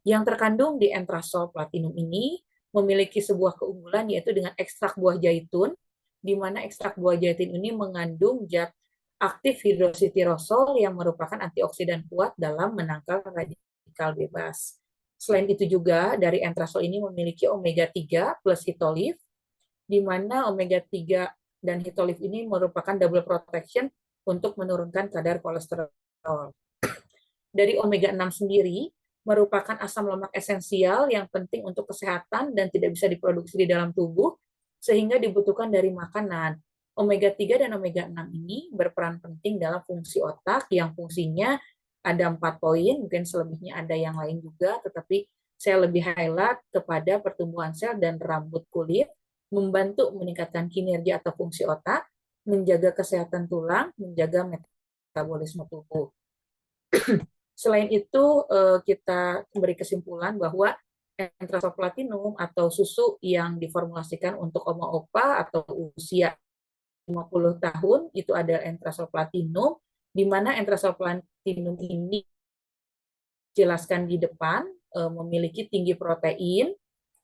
Yang terkandung di Entrasol Platinum ini memiliki sebuah keunggulan, yaitu dengan ekstrak buah zaitun, di mana ekstrak buah zaitun ini mengandung zat aktif hidroksitirosol yang merupakan antioksidan kuat dalam menangkal radikal bebas. Selain itu juga dari Entrasol ini memiliki omega 3 plus hitolif, di mana omega 3 dan hitolif ini merupakan double protection untuk menurunkan kadar kolesterol. Dari omega 6 sendiri merupakan asam lemak esensial yang penting untuk kesehatan dan tidak bisa diproduksi di dalam tubuh, sehingga dibutuhkan dari makanan. Omega 3 dan omega 6 ini berperan penting dalam fungsi otak yang fungsinya ada 4 poin, mungkin selebihnya ada yang lain juga, tetapi saya lebih highlight kepada pertumbuhan sel dan rambut kulit, membantu meningkatkan kinerja atau fungsi otak, menjaga kesehatan tulang, menjaga metabolisme tubuh. Selain itu, kita beri kesimpulan bahwa Entrasol Platinum atau susu yang diformulasikan untuk oma-opa atau usia 50 tahun, itu ada Entrasol Platinum, di mana Entrasol Platinum ini dijelaskan di depan, memiliki tinggi protein,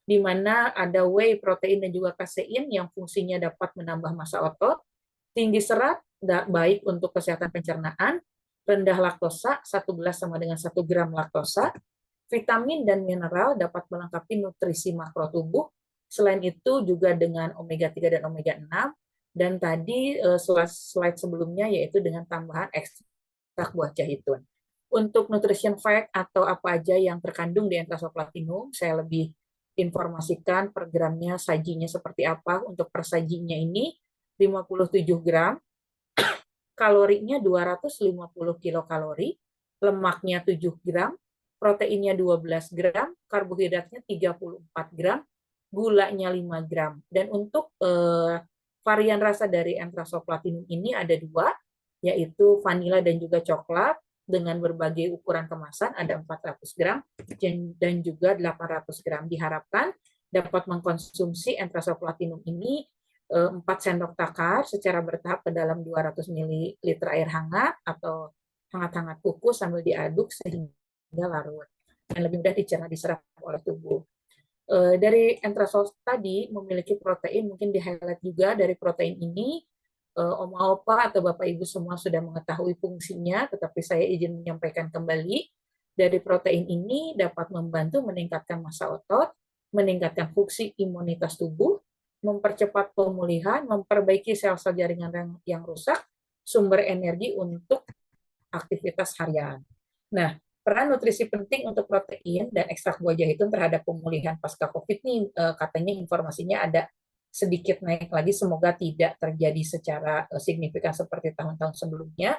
di mana ada whey protein dan juga kasein yang fungsinya dapat menambah massa otot, tinggi serat, baik untuk kesehatan pencernaan, rendah laktosa, 1 gelas sama dengan 1 gram laktosa, vitamin dan mineral dapat melengkapi nutrisi makro tubuh, selain itu juga dengan omega 3 dan omega 6, dan tadi slide sebelumnya yaitu dengan tambahan ekstrak buah zaitun. Untuk nutrition fact atau apa aja yang terkandung di Entrasol Platinum, saya lebih informasikan per gramnya, sajinya seperti apa. Untuk per sajinya ini 57 gram, kalorinya 250 kilokalori, lemaknya 7 gram, proteinnya 12 gram, karbohidratnya 34 gram, gulanya 5 gram. Dan untuk varian rasa dari Entrasol Platinum ini ada 2, yaitu vanila dan juga coklat, dengan berbagai ukuran kemasan, ada 400 gram dan juga 800 gram. Diharapkan dapat mengkonsumsi Entrasol Platinum ini 4 sendok takar secara bertahap ke dalam 200 ml air hangat atau hangat-hangat kukus sambil diaduk sehingga larut dan lebih mudah dicerna diserap oleh tubuh. Dari Entrasol tadi memiliki protein, mungkin di highlight juga dari protein ini, oma-opa atau bapak ibu semua sudah mengetahui fungsinya, tetapi saya izin menyampaikan kembali, dari protein ini dapat membantu meningkatkan massa otot, meningkatkan fungsi imunitas tubuh, mempercepat pemulihan, memperbaiki sel-sel jaringan yang rusak, sumber energi untuk aktivitas harian. Nah, peran nutrisi penting untuk protein dan ekstrak buah zaitun terhadap pemulihan pasca COVID ini katanya informasinya ada sedikit naik lagi, semoga tidak terjadi secara signifikan seperti tahun-tahun sebelumnya.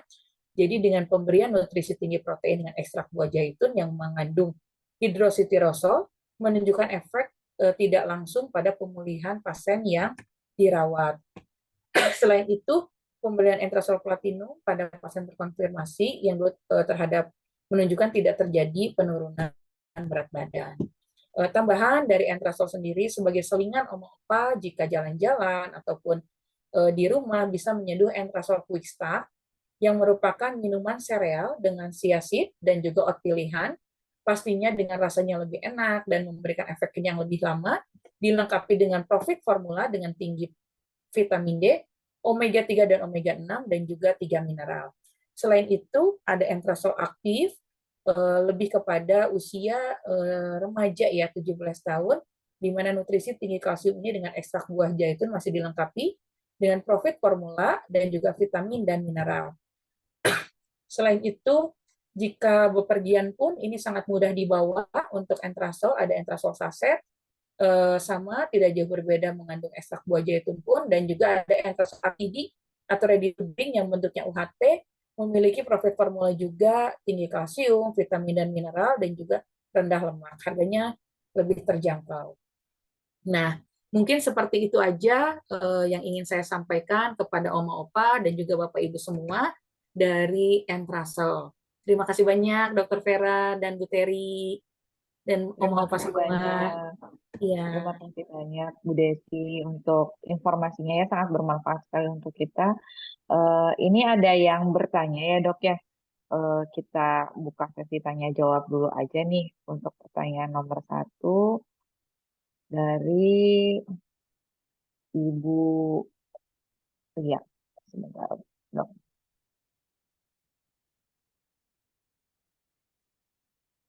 Jadi dengan pemberian nutrisi tinggi protein dengan ekstrak buah zaitun yang mengandung hidroksitirosol menunjukkan efek tidak langsung pada pemulihan pasien yang dirawat. Selain itu, pemberian Entrasol Platinum pada pasien terkonfirmasi yang terhadap menunjukkan tidak terjadi penurunan berat badan. Tambahan dari Entrasol sendiri sebagai selingan oma-opa jika jalan-jalan ataupun di rumah bisa menyeduh Entrasol Quick Start yang merupakan minuman sereal dengan siasid dan juga oat pilihan, pastinya dengan rasanya lebih enak dan memberikan efek kenyang lebih lama, dilengkapi dengan Profit Formula dengan tinggi vitamin D, omega 3 dan omega 6, dan juga 3 mineral. Selain itu, ada Entrasol aktif, lebih kepada usia remaja ya, 17 tahun, di mana nutrisi tinggi kalsium ini dengan ekstrak buah zaitun masih dilengkapi dengan Profit Formula dan juga vitamin dan mineral. Selain itu, jika bepergian pun ini sangat mudah dibawa. Untuk Entrasol, ada Entrasol saset, sama tidak jauh berbeda mengandung ekstrak buah zaitun pun, dan juga ada Entrasol RTD atau ready to drink yang bentuknya UHT, memiliki Profit Formula juga, tinggi kalsium, vitamin dan mineral, dan juga rendah lemak. Harganya lebih terjangkau. Nah, Mungkin seperti itu aja yang ingin saya sampaikan kepada Oma Opa dan juga Bapak Ibu semua dari Entrasel. Terima kasih banyak Dokter Vera dan Bu Teri dan Terima Oma Opa kasih semua. banyak. Terima Iya. kasih banyak Bu Desi untuk informasinya ya, sangat bermanfaat sekali untuk kita. Ini ada yang bertanya ya dok ya. Kita buka sesi tanya jawab dulu aja nih untuk pertanyaan nomor 1 dari Ibu Ria. Sebentar dok.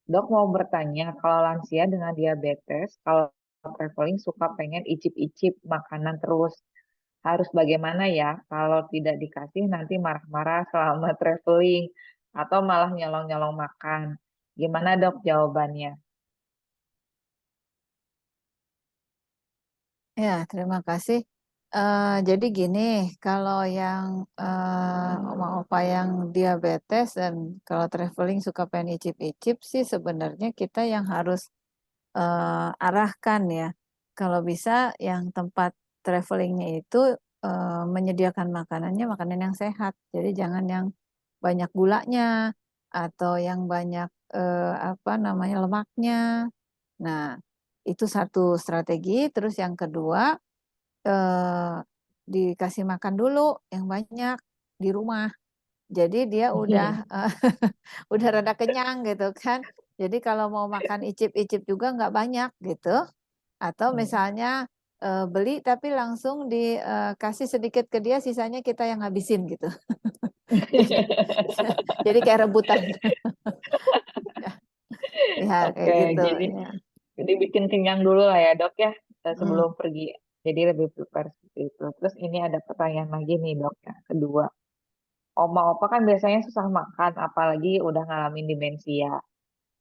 Dok mau bertanya, kalau lansia dengan diabetes, kalau traveling suka pengen icip-icip makanan terus. Harus bagaimana ya? Kalau tidak dikasih nanti marah-marah selama traveling atau malah nyolong-nyolong makan. Gimana dok jawabannya? Ya, terima kasih. Jadi gini, kalau yang oma opa yang diabetes dan kalau traveling suka pengen icip-icip sih sebenarnya kita yang harus arahkan ya. Kalau bisa yang tempat travelingnya itu menyediakan makanannya makanan yang sehat. Jadi jangan yang banyak gulanya atau yang banyak apa namanya lemaknya. Nah, itu satu strategi. Terus yang kedua dikasih makan dulu yang banyak di rumah. Jadi dia udah udah rada kenyang gitu kan. Jadi kalau mau makan icip-icip juga nggak banyak gitu. Atau misalnya beli tapi langsung dikasih sedikit ke dia, sisanya kita yang habisin gitu. Jadi, jadi kayak rebutan. Ya kayak Oke, gitu. jadi Ya. bikin kenyang dulu lah ya dok ya sebelum Mm. pergi. Jadi lebih prepare seperti itu. Terus ini ada pertanyaan lagi nih dok ya, kedua. Oma opa kan biasanya susah makan, apalagi udah ngalamin demensia.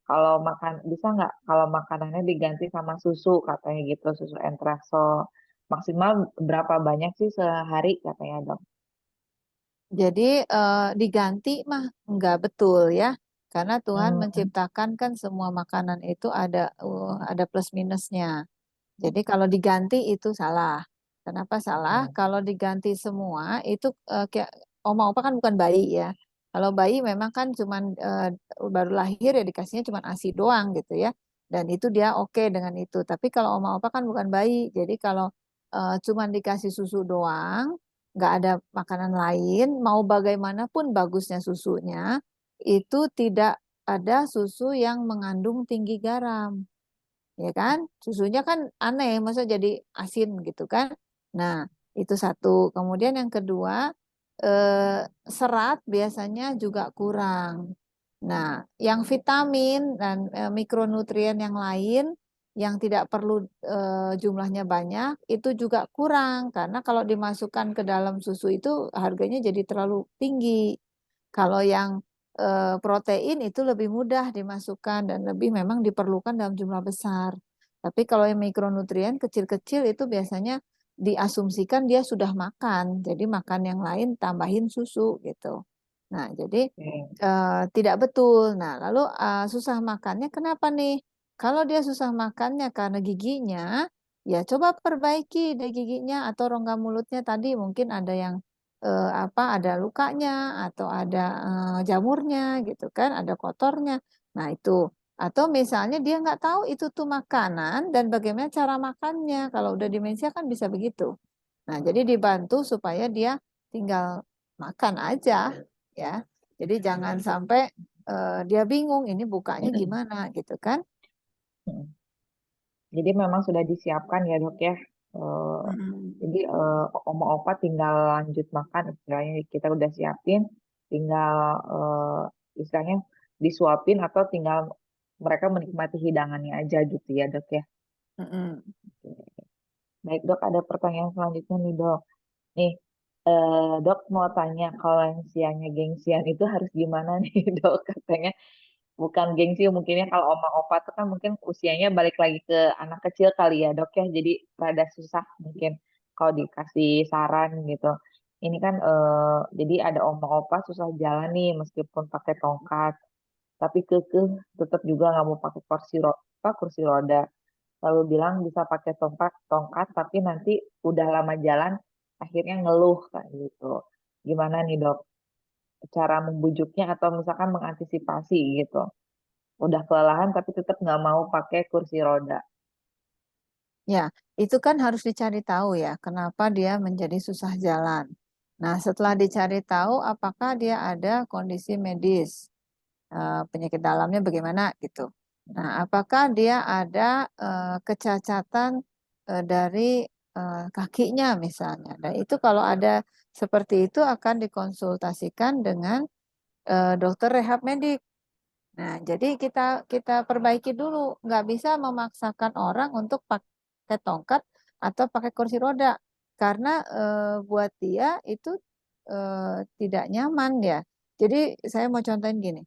Kalau makan bisa nggak kalau makanannya diganti sama susu katanya gitu, susu Entrasol. Maksimal berapa banyak sih sehari katanya dok? Jadi diganti mah nggak betul ya, karena Tuhan Hmm, menciptakan kan semua makanan itu ada plus minusnya. Jadi kalau diganti itu salah. Kenapa salah? oke. Kalau diganti semua itu kayak oma opa kan bukan bayi ya. Kalau bayi memang kan cuman baru lahir ya dikasihnya cuman ASI doang gitu ya. Dan itu dia oke dengan itu. Tapi kalau oma opa kan bukan bayi. Jadi kalau cuman dikasih susu doang, nggak ada makanan lain, mau bagaimanapun bagusnya susunya, itu tidak ada susu yang mengandung tinggi garam, ya kan? Susunya kan aneh, masa jadi asin gitu kan? Nah, itu satu. Kemudian yang kedua, serat biasanya juga kurang. Nah, yang vitamin dan mikronutrien yang lain yang tidak perlu jumlahnya banyak itu juga kurang karena kalau dimasukkan ke dalam susu itu harganya jadi terlalu tinggi. Kalau yang protein itu lebih mudah dimasukkan dan lebih memang diperlukan dalam jumlah besar. Tapi kalau yang mikronutrien kecil-kecil itu biasanya diasumsikan dia sudah makan, jadi makan yang lain tambahin susu gitu. Nah, jadi Oke. tidak betul. Nah, lalu susah makannya kenapa nih? Kalau dia susah makannya karena giginya, ya coba perbaiki deh giginya atau rongga mulutnya tadi mungkin ada yang apa ada lukanya atau ada jamurnya gitu kan, ada kotornya. Nah, itu. Atau misalnya dia nggak tahu itu tuh makanan dan bagaimana cara makannya. Kalau udah demensia kan bisa begitu. Nah, jadi dibantu supaya dia tinggal makan aja ya. Jadi jangan sampai dia bingung ini bukanya gimana gitu kan. Jadi memang sudah disiapkan ya dok ya. Eh, Mm-mm. jadi oma opa tinggal lanjut makan istilahnya kita udah siapin, tinggal istilahnya disuapin atau tinggal mereka menikmati hidangannya aja gitu ya dok ya. Mm-mm. Baik dok, ada pertanyaan selanjutnya nih dok. Nih dok mau tanya kalau lansianya gengsian itu harus gimana nih dok katanya. Bukan gengsi mungkinnya kalau oma opa tuh kan mungkin usianya balik lagi ke anak kecil kali ya dok ya. Jadi rada susah mungkin kalau dikasih saran gitu. Ini kan jadi ada oma opa susah jalan nih meskipun pakai tongkat. Tapi kekeh tetap juga nggak mau pakai kursi roda. selalu bilang bisa pakai tongkat, tapi nanti udah lama jalan akhirnya ngeluh kayak gitu. Gimana nih dok? Cara membujuknya atau misalkan mengantisipasi gitu. Udah kelelahan tapi tetap nggak mau pakai kursi roda. Ya, itu kan harus dicari tahu ya, kenapa dia menjadi susah jalan. Nah, setelah dicari tahu apakah dia ada kondisi medis, penyakit dalamnya bagaimana gitu. Nah, apakah dia ada kecacatan dari kakinya misalnya. Dan itu kalau ada seperti itu akan dikonsultasikan dengan dokter rehab medik. Nah, jadi kita kita perbaiki dulu, nggak bisa memaksakan orang untuk pakai tongkat atau pakai kursi roda, karena buat dia itu tidak nyaman ya. Jadi saya mau contohin gini,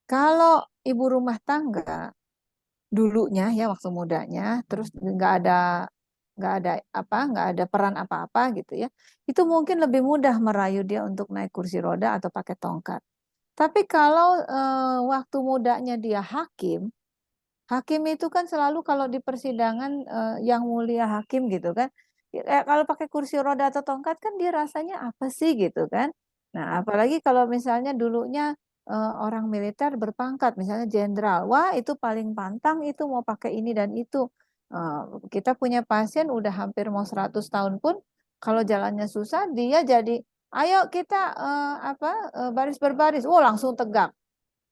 kalau ibu rumah tangga dulunya ya waktu mudanya, terus nggak ada peran apa-apa gitu ya, itu mungkin lebih mudah merayu dia untuk naik kursi roda atau pakai tongkat. Tapi kalau waktu mudanya dia hakim, hakim itu kan selalu kalau di persidangan yang mulia hakim gitu kan, kalau pakai kursi roda atau tongkat kan dia rasanya apa sih gitu kan. Nah, apalagi kalau misalnya dulunya orang militer berpangkat, misalnya jenderal, wah itu paling pantang itu mau pakai ini dan itu. Eh, kita punya pasien udah hampir mau 100 tahun pun, kalau jalannya susah, dia jadi, ayo kita baris berbaris, oh langsung tegak.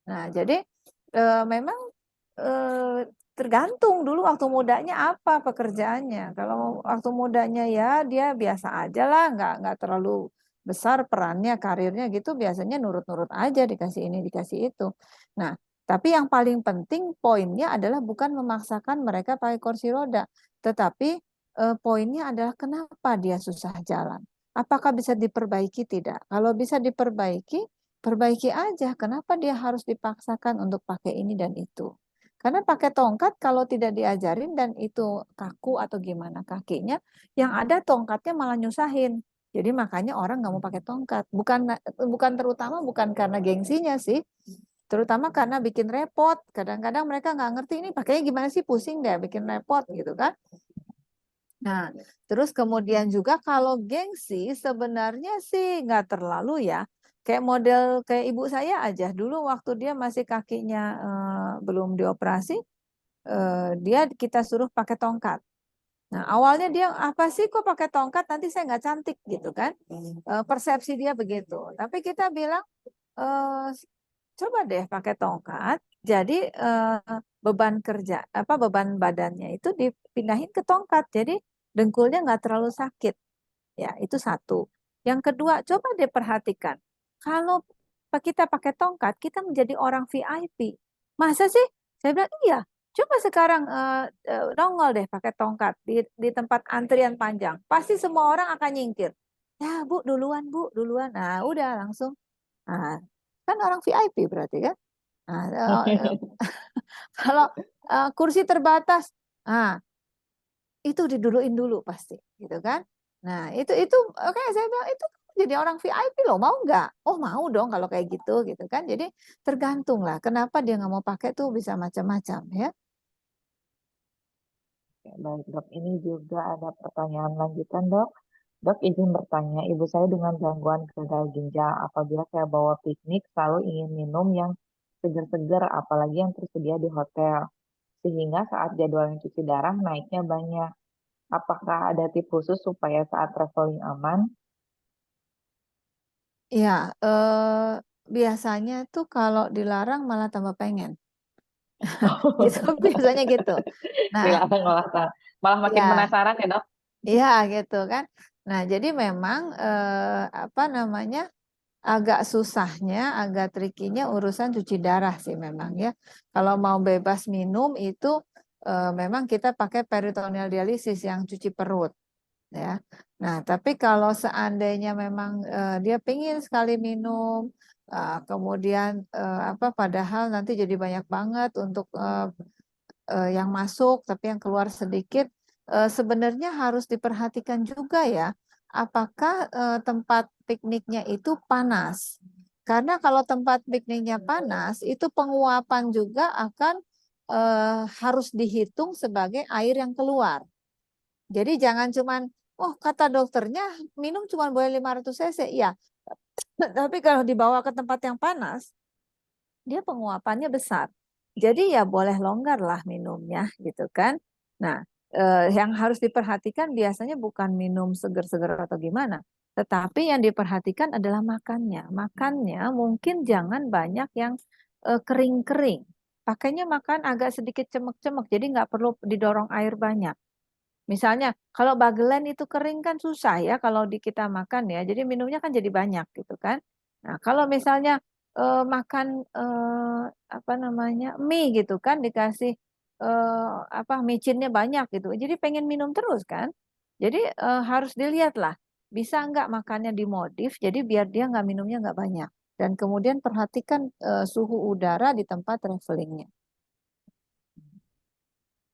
Nah, jadi memang eh, tergantung dulu waktu mudanya apa pekerjaannya. Kalau waktu mudanya ya dia biasa aja lah, nggak terlalu besar perannya, karirnya gitu, biasanya nurut-nurut aja dikasih ini dikasih itu. Nah, tapi yang paling penting poinnya adalah bukan memaksakan mereka pakai kursi roda, tetapi poinnya adalah kenapa dia susah jalan. Apakah bisa diperbaiki tidak? Kalau bisa diperbaiki, perbaiki aja. Kenapa dia harus dipaksakan untuk pakai ini dan itu? Karena pakai tongkat kalau tidak diajarin dan itu kaku atau gimana kakinya, yang ada tongkatnya malah nyusahin. Jadi makanya orang nggak mau pakai tongkat. Bukan terutama bukan karena gengsinya sih, terutama karena bikin repot. Kadang-kadang mereka nggak ngerti ini pakainya gimana sih, pusing deh, bikin repot gitu kan. Nah, terus kemudian juga kalau gengsi sebenarnya sih nggak terlalu ya. Kayak model kayak ibu saya aja dulu waktu dia masih kakinya belum dioperasi, dia kita suruh pakai tongkat. Nah, awalnya dia apa sih kok pakai tongkat nanti saya nggak cantik gitu kan. Persepsi dia begitu. Tapi kita bilang eh, coba deh pakai tongkat. Jadi beban kerja beban badannya itu dipindahin ke tongkat. Jadi dengkulnya nggak terlalu sakit. Ya, itu satu. Yang kedua, coba deh perhatikan. Kalau kita pakai tongkat, kita menjadi orang VIP. Masa sih? Saya bilang, iya. Coba sekarang nongol deh pakai tongkat di tempat antrian panjang. Pasti semua orang akan nyingkir. Ya, Bu, duluan, Bu, duluan. Nah, udah langsung. Nah, kan orang VIP berarti kan? Nah, kalau kursi terbatas, nah itu diduluin dulu pasti, gitu kan? Nah, itu oke saya bilang itu jadi orang VIP loh, mau nggak? Oh mau dong kalau kayak gitu kan? Jadi tergantung lah, kenapa dia nggak mau pakai tuh bisa macam-macam ya. Oke, baik dok, ini juga ada pertanyaan lanjutan dok. Dok izin bertanya, ibu saya dengan gangguan gagal ginjal, apabila saya bawa piknik selalu ingin minum yang segar-segar, apalagi yang tersedia di hotel, sehingga saat jadwalnya cuci darah naiknya banyak. Apakah ada tips khusus supaya saat traveling aman? Ya, biasanya tuh kalau dilarang malah tambah pengen. Itu biasanya gitu. Nah, Dilarang malah makin ya, penasaran ya dok. iya gitu kan. Nah, jadi memang agak susahnya, agak trikinya urusan cuci darah sih memang ya. Kalau mau bebas minum itu memang kita pakai peritoneal dialisis yang cuci perut ya. Nah, tapi kalau seandainya memang dia pingin sekali minum, kemudian padahal nanti jadi banyak banget untuk yang masuk, tapi yang keluar sedikit, sebenarnya harus diperhatikan juga ya, apakah tempat pikniknya itu panas. Karena kalau tempat pikniknya panas, itu penguapan juga akan harus dihitung sebagai air yang keluar. Jadi jangan cuman, oh kata dokternya minum cuma boleh 500 cc. Ya, tapi kalau dibawa ke tempat yang panas, dia penguapannya besar. Jadi ya boleh longgar lah minumnya gitu kan. Nah, yang harus diperhatikan biasanya bukan minum seger-seger atau gimana. Tetapi yang diperhatikan adalah makannya. Makannya mungkin jangan banyak yang kering-kering. Pakainya makan agak sedikit cemek-cemek. Jadi nggak perlu didorong air banyak. Misalnya kalau bagelen itu kering kan susah ya kalau kita makan ya. Jadi minumnya kan jadi banyak gitu kan. Nah, kalau misalnya makan apa namanya mie gitu kan dikasih apa micinnya banyak gitu. Jadi pengen minum terus kan. Jadi harus dilihat lah bisa nggak makannya dimodif. Jadi biar dia nggak minumnya nggak banyak. Dan kemudian perhatikan suhu udara di tempat travelingnya.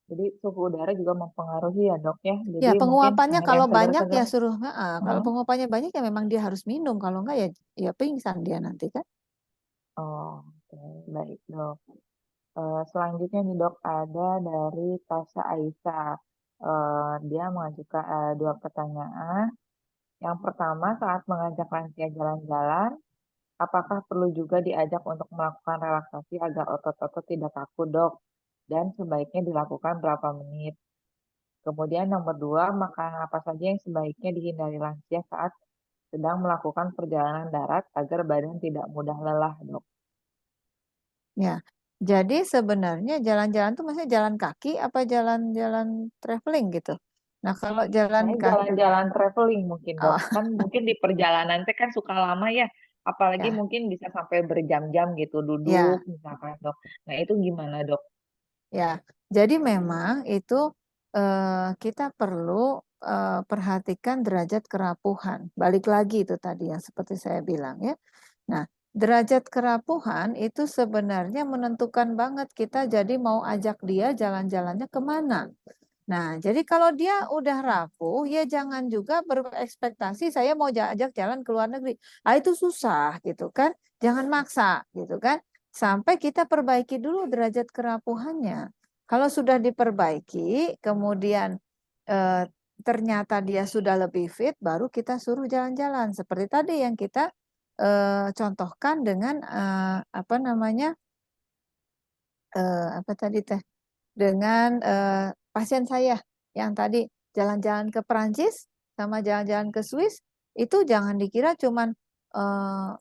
Jadi suhu udara juga mempengaruhi ya dok ya. Ya, Jadi mungkin penguapannya air kalau yang banyak ya segar-segar. suruh, kalau Hmm. penguapannya banyak ya memang dia harus minum, kalau enggak ya pingsan dia nanti kan. Oh, oke. Baik dok. Selanjutnya nih dok, ada dari Tasya Aisyah. Dia mengajukan dua pertanyaan. Yang pertama, saat mengajak lansia jalan-jalan, apakah perlu juga diajak untuk melakukan relaksasi agar otot-otot tidak kaku dok? Dan sebaiknya dilakukan berapa menit? Kemudian nomor dua, makanan apa saja yang sebaiknya dihindari lansia saat sedang melakukan perjalanan darat agar badan tidak mudah lelah dok? Ya. Jadi sebenarnya jalan-jalan tuh maksudnya jalan kaki apa jalan-jalan traveling gitu. Nah, kalau jalan Saya kaki, jalan-jalan traveling mungkin dok. oh, Kan mungkin di perjalanan teh kan suka lama ya. Apalagi ya, mungkin bisa sampai berjam-jam gitu duduk ya, misalkan dok. Nah itu gimana dok? ya. Jadi memang itu kita perlu perhatikan derajat kerapuhan. Balik lagi itu tadi yang seperti saya bilang ya. Nah, derajat kerapuhan itu sebenarnya menentukan banget kita jadi mau ajak dia jalan-jalannya kemana. Nah, jadi kalau dia udah rapuh, ya jangan juga berekspektasi saya mau ajak jalan ke luar negeri. Ah, itu susah gitu kan. Jangan maksa gitu kan. Sampai kita perbaiki dulu derajat kerapuhannya. Kalau sudah diperbaiki, kemudian eh, ternyata dia sudah lebih fit, baru kita suruh jalan-jalan. Seperti tadi yang kita contohkan dengan apa namanya apa tadi teh dengan pasien saya yang tadi jalan-jalan ke Perancis sama jalan-jalan ke Swiss itu jangan dikira cuman eh,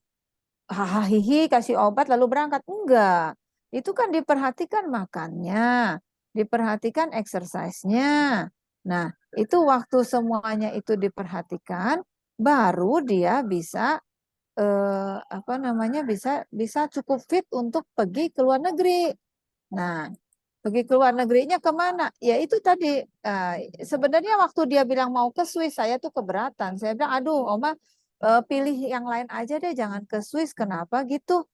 hahaha kasih obat lalu berangkat, enggak, itu kan diperhatikan makannya, diperhatikan exercise-nya. Nah, itu waktu semuanya itu diperhatikan baru dia bisa apa namanya bisa bisa cukup fit untuk pergi ke luar negeri. Nah, pergi ke luar negerinya kemana? Ya itu tadi, sebenarnya waktu dia bilang mau ke Swiss, saya tuh keberatan. Saya bilang, aduh Oma, pilih yang lain aja deh, jangan ke Swiss. Kenapa gitu?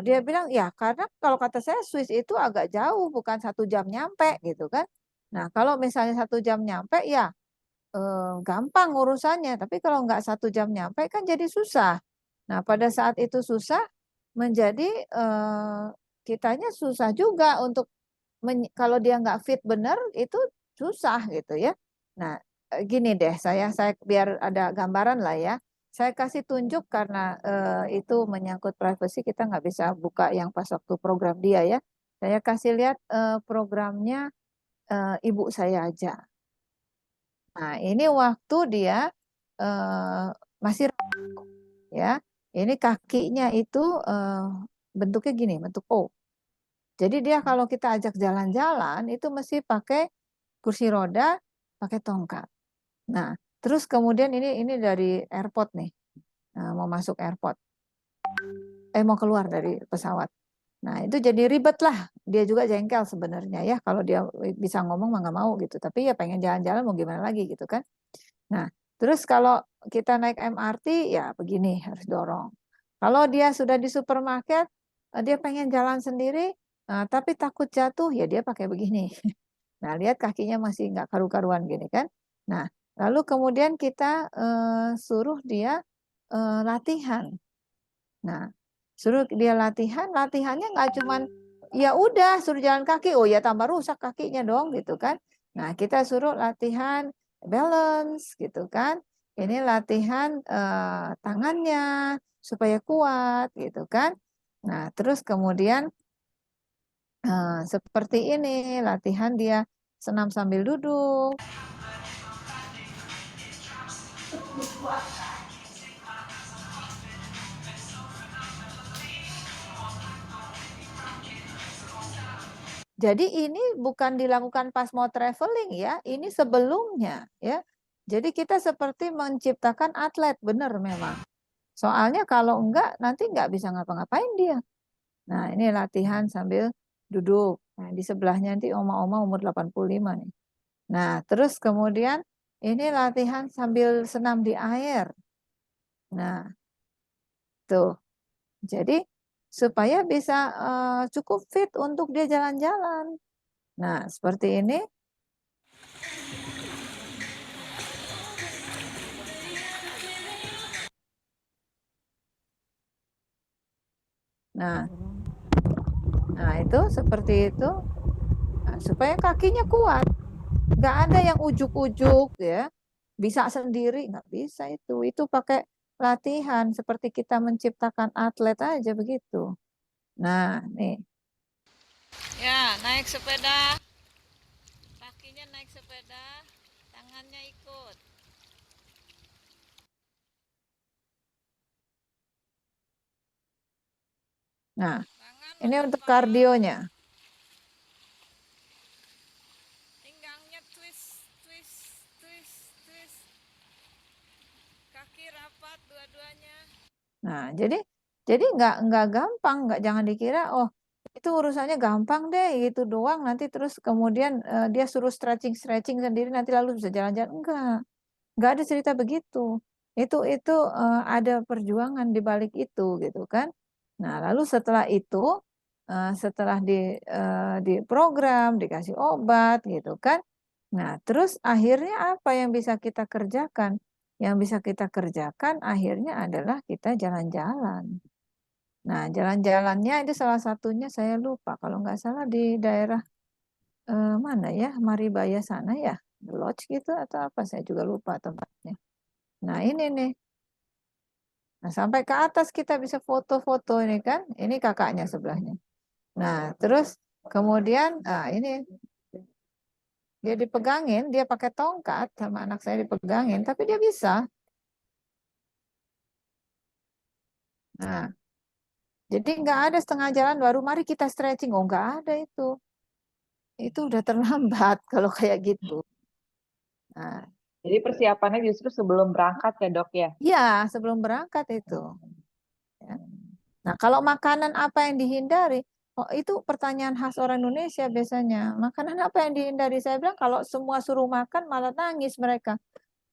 Dia bilang, ya karena kalau kata saya Swiss itu agak jauh, bukan 1 jam nyampe gitu kan. Nah, kalau misalnya 1 jam nyampe, ya gampang urusannya. Tapi kalau nggak 1 jam nyampe kan jadi susah. Nah, pada saat itu susah, menjadi kitanya susah juga untuk kalau dia nggak fit bener itu susah gitu ya. Nah, gini deh, saya biar ada gambaran lah ya. Saya kasih tunjuk karena itu menyangkut privasi, kita nggak bisa buka yang pas waktu program dia ya. Saya kasih lihat programnya ibu saya aja. Nah, ini waktu dia eh, masih ya. Ini kakinya itu bentuknya gini, bentuk O. Jadi dia kalau kita ajak jalan-jalan itu mesti pakai kursi roda, pakai tongkat. Nah, terus kemudian ini dari airport nih. Nah, mau masuk airport. Mau keluar dari pesawat. Nah, itu jadi ribet lah. Dia juga jengkel sebenarnya ya. Kalau dia bisa ngomong mah nggak mau gitu. Tapi ya pengen jalan-jalan mau gimana lagi gitu kan. Nah, terus kalau kita naik MRT ya begini harus dorong. Kalau dia sudah di supermarket, dia pengen jalan sendiri, tapi takut jatuh ya dia pakai begini. Nah, lihat kakinya masih nggak karu-karuan gini kan. Nah, lalu kemudian kita suruh dia latihan. Nah, suruh dia latihan, latihannya nggak cuman ya udah suruh jalan kaki, oh ya tambah rusak kakinya dong gitu kan. Nah, kita suruh latihan balance gitu kan. Ini latihan tangannya supaya kuat gitu kan. Nah, terus kemudian seperti ini latihan dia senam sambil duduk. Jadi ini bukan dilakukan pas mau traveling ya, ini sebelumnya ya. Jadi kita seperti menciptakan atlet, benar memang. Soalnya kalau enggak nanti enggak bisa ngapa-ngapain dia. Nah, ini latihan sambil duduk. Nah, di sebelahnya nanti oma-oma umur 85 nih. Nah, terus kemudian ini latihan sambil senam di air. Nah, tuh. Jadi supaya bisa cukup fit untuk dia jalan-jalan. Nah, seperti ini. Nah, itu seperti itu. Nah, supaya kakinya kuat. Nggak ada yang ujuk-ujuk ya. Bisa sendiri, nggak bisa itu. Itu pakai latihan seperti kita menciptakan atlet aja begitu. Nah, nih. Ya, naik sepeda. Kakinya naik sepeda, tangannya ikut. Nah, ini untuk kardionya. Pinggangnya twist, twist, twist, twist. Kaki rapat dua-duanya. Nah, jadi nggak gampang, jangan dikira oh itu urusannya gampang deh gitu doang nanti terus kemudian dia suruh stretching sendiri nanti lalu bisa jalan-jalan nggak ada cerita begitu. Itu ada perjuangan di balik itu gitu kan. Nah, lalu setelah itu setelah di program dikasih obat gitu kan. Nah, terus akhirnya apa yang bisa kita kerjakan? Yang bisa kita kerjakan akhirnya adalah kita jalan-jalan. Nah, jalan-jalannya itu salah satunya saya lupa kalau nggak salah di daerah mana ya, Maribaya sana ya, Lodge gitu atau apa saya juga lupa tempatnya. Nah, ini nih. Nah, sampai ke atas kita bisa foto-foto ini kan. Ini kakaknya sebelahnya. Nah, terus kemudian ini dia dipegangin, dia pakai tongkat sama anak saya dipegangin, tapi dia bisa. Nah, jadi nggak ada setengah jalan baru mari kita stretching. Oh, nggak ada itu. Itu udah terlambat kalau kayak gitu. Nah, Jadi persiapannya justru sebelum berangkat ya dok ya? iya, sebelum berangkat itu. Ya. Nah, kalau makanan apa yang dihindari? Oh, itu pertanyaan khas orang Indonesia biasanya. Makanan apa yang dihindari? Saya bilang kalau semua suruh makan malah nangis mereka.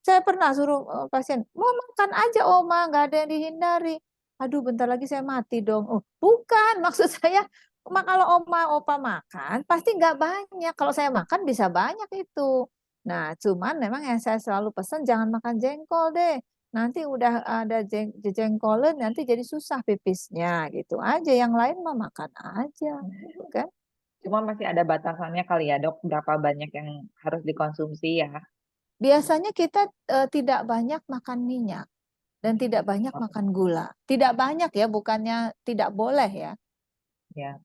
Saya pernah suruh pasien, mau makan aja Oma, nggak ada yang dihindari. Aduh, bentar lagi saya mati dong. Oh, bukan, maksud saya, kalau Oma Opa makan, pasti nggak banyak. Kalau saya makan bisa banyak itu. Nah, cuman memang yang saya selalu pesan jangan makan jengkol deh. Nanti udah ada jengkolen, nanti jadi susah pipisnya gitu aja. Yang lain mah makan aja, kan? Cuma masih ada batasannya kali ya dok, berapa banyak yang harus dikonsumsi ya? Biasanya kita tidak banyak makan minyak. Dan tidak banyak makan gula. Tidak banyak ya, bukannya tidak boleh ya. Ya,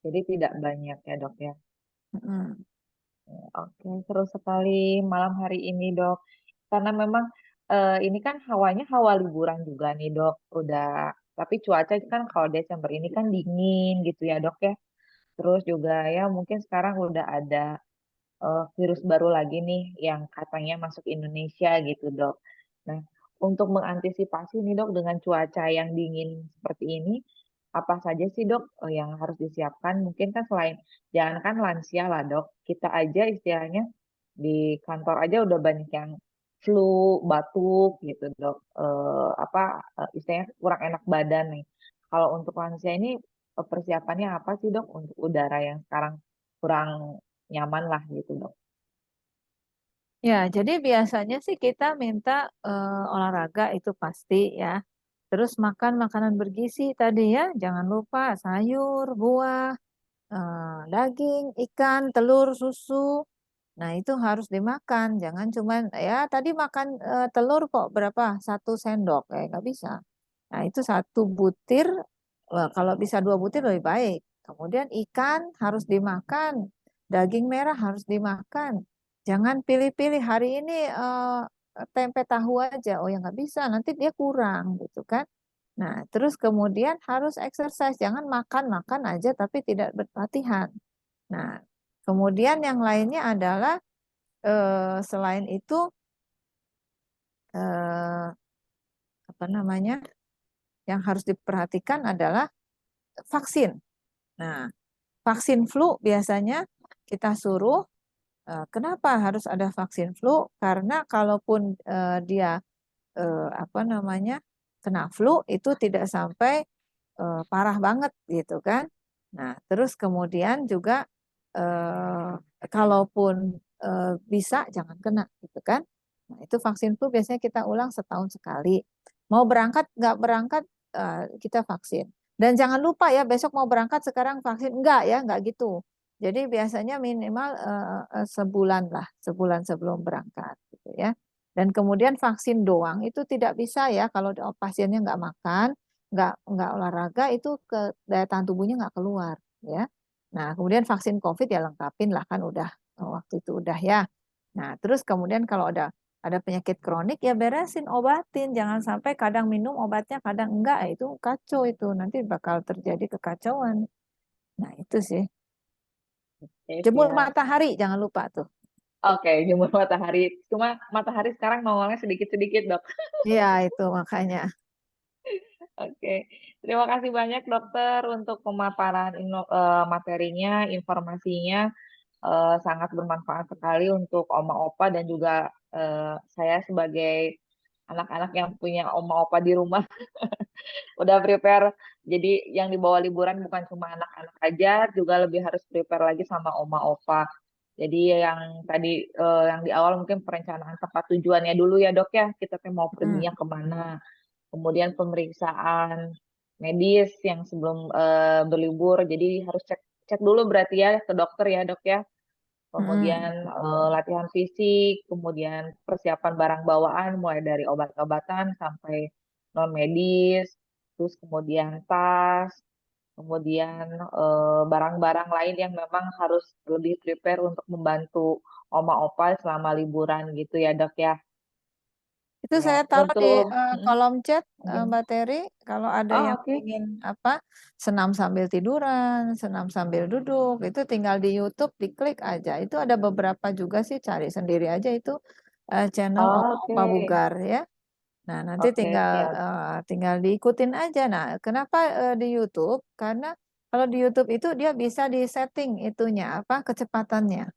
jadi tidak banyak ya dok ya. Mm. Oke, seru sekali malam hari ini dok. Karena memang ini kan hawanya hawa liburan juga nih dok. Udah, tapi cuaca kan kalau Desember ini kan dingin gitu ya dok ya. Terus juga ya mungkin sekarang udah ada virus baru lagi nih yang katanya masuk Indonesia gitu dok. Nah, untuk mengantisipasi nih dok dengan cuaca yang dingin seperti ini, apa saja sih dok yang harus disiapkan? Mungkin kan selain jangankan lansia lah dok, kita aja istilahnya di kantor aja udah banyak yang flu, batuk gitu dok. Apa istilahnya kurang enak badan nih. Kalau untuk lansia ini persiapannya apa sih dok untuk udara yang sekarang kurang nyaman lah gitu dok. Ya, jadi biasanya sih kita minta olahraga itu pasti ya. Terus makan makanan bergizi tadi ya, jangan lupa sayur, buah, daging, ikan, telur, susu. Nah, itu harus dimakan. Jangan cuman ya tadi makan telur kok berapa? 1 sendok, nggak bisa. Nah, itu 1 butir. Wah, kalau bisa 2 butir lebih baik. Kemudian ikan harus dimakan, daging merah harus dimakan. Jangan pilih-pilih hari ini tempe tahu aja. Oh ya nggak bisa, nanti dia kurang gitu kan. Nah, terus kemudian harus exercise. Jangan makan-makan aja tapi tidak berlatihan. Nah, kemudian yang lainnya adalah selain itu eh, apa namanya? Yang harus diperhatikan adalah vaksin. Nah, vaksin flu biasanya kita suruh. Kenapa harus ada vaksin flu? Karena kalaupun dia apa namanya kena flu itu tidak sampai parah banget gitu kan. Nah, terus kemudian juga eh, kalaupun bisa jangan kena gitu kan. Nah, itu vaksin flu biasanya kita ulang setahun sekali. Mau berangkat nggak berangkat kita vaksin. Dan jangan lupa ya besok mau berangkat sekarang vaksin enggak ya, enggak gitu. Jadi biasanya minimal sebulan lah, sebulan sebelum berangkat gitu ya. Dan kemudian vaksin doang itu tidak bisa ya kalau pasiennya nggak makan, nggak olahraga itu ke daya tahan tubuhnya nggak keluar ya. Nah kemudian vaksin COVID ya lengkapin lah kan udah waktu itu udah ya. Nah terus kemudian kalau ada penyakit kronik ya beresin obatin, jangan sampai kadang minum obatnya kadang enggak, itu kacau itu nanti bakal terjadi kekacauan. Nah itu sih. Oke, Jemur siap. matahari jangan lupa tuh. Oke, jemur matahari. Cuma matahari sekarang nongolnya sedikit-sedikit, Dok. Iya itu makanya. Oke, terima kasih banyak dokter untuk pemaparan materinya, informasinya sangat bermanfaat sekali untuk oma opa dan juga saya sebagai anak-anak yang punya oma opa di rumah udah prepare. Jadi yang dibawa liburan bukan cuma anak-anak aja, juga lebih harus prepare lagi sama oma opa. Jadi yang tadi yang di awal mungkin perencanaan tempat tujuannya dulu ya dok ya, kita tuh mau perginya kemana. Kemudian pemeriksaan medis yang sebelum berlibur, jadi harus cek cek dulu berarti ya ke dokter ya dok ya. Kemudian latihan fisik, kemudian persiapan barang bawaan mulai dari obat-obatan sampai non medis, terus kemudian tas, kemudian barang-barang lain yang memang harus lebih prepare untuk membantu oma opa selama liburan gitu ya dok ya. Itu Ya, saya taruh di untuk kolom chat gimana? Mbak Terry. Kalau ada Oh, yang oke. ingin apa senam sambil tiduran, senam sambil duduk, itu tinggal di YouTube diklik aja. Itu ada beberapa juga sih, cari sendiri aja itu channel Oh, Opa oke. Bugar ya. Nah nanti Oke, tinggal siap. tinggal diikutin aja. Nah kenapa di YouTube? Karena kalau di YouTube itu dia bisa di setting itunya apa kecepatannya.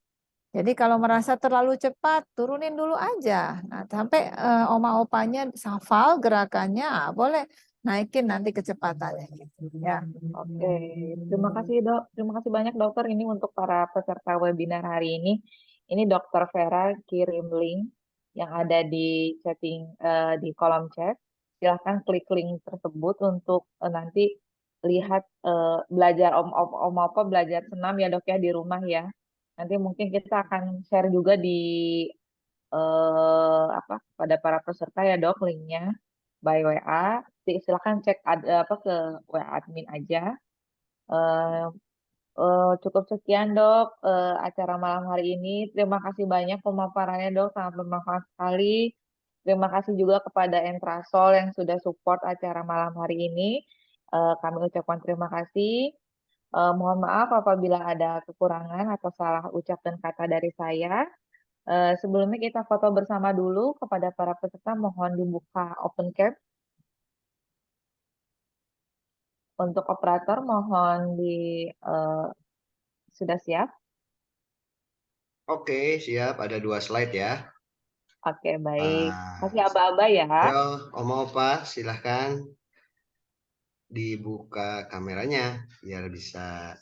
Jadi kalau merasa terlalu cepat, turunin dulu aja. Nah, sampai oma-opanya hafal gerakannya, boleh naikin nanti kecepatannya gitu ya. Oke, terima kasih dok. Terima kasih banyak dokter ini untuk para peserta webinar hari ini. Ini dokter Vera kirim link yang ada di chatting di kolom chat. Silahkan klik link tersebut untuk nanti lihat belajar om apa belajar senam ya dok ya di rumah ya. Nanti mungkin kita akan share juga di apa pada para peserta ya dok linknya by WA. Silakan cek apa ke WA admin aja. Eh, cukup sekian dok acara malam hari ini. Terima kasih banyak pemaparannya dok, sangat bermanfaat sekali. Terima kasih juga kepada Entrasol yang sudah support acara malam hari ini. Kami ucapkan terima kasih. Mohon maaf apabila ada kekurangan atau salah ucap dan kata dari saya. Sebelumnya kita foto bersama dulu kepada para peserta. Mohon dibuka open cam. Untuk operator mohon eh, sudah siap. Oke, siap. Ada 2 slide ya. Oke, baik. Kasih Nah, aba-aba ya. ayo, Oma Opa, silahkan dibuka kameranya biar bisa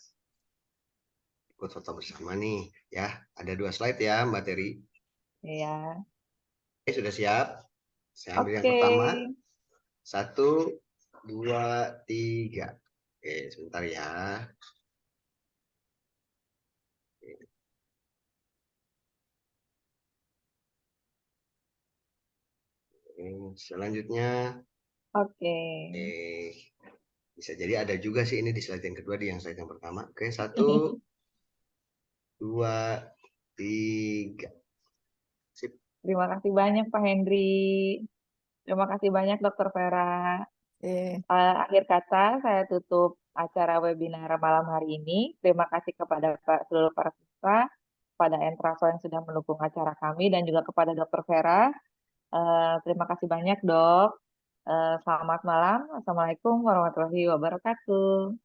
ikut foto bersama nih ya. Ada 2 slide ya, Mbak Terry. Iya. Oke, sudah siap? Saya ambil yang Oke. pertama. 1, 2, 3. Oke, sebentar ya. Selanjutnya, Oke. bisa jadi ada juga sih ini di slide yang kedua, di yang slide yang pertama. Oke, 1, 2, 3. Sip. Terima kasih banyak Pak Hendri. Terima kasih banyak Dokter Vera. Oke. Akhir kata, saya tutup acara webinar malam hari ini. Terima kasih kepada seluruh para peserta, kepada Entraso yang sudah mendukung acara kami, dan juga kepada Dokter Vera. Terima kasih banyak, Dok. Selamat malam. Assalamualaikum warahmatullahi wabarakatuh.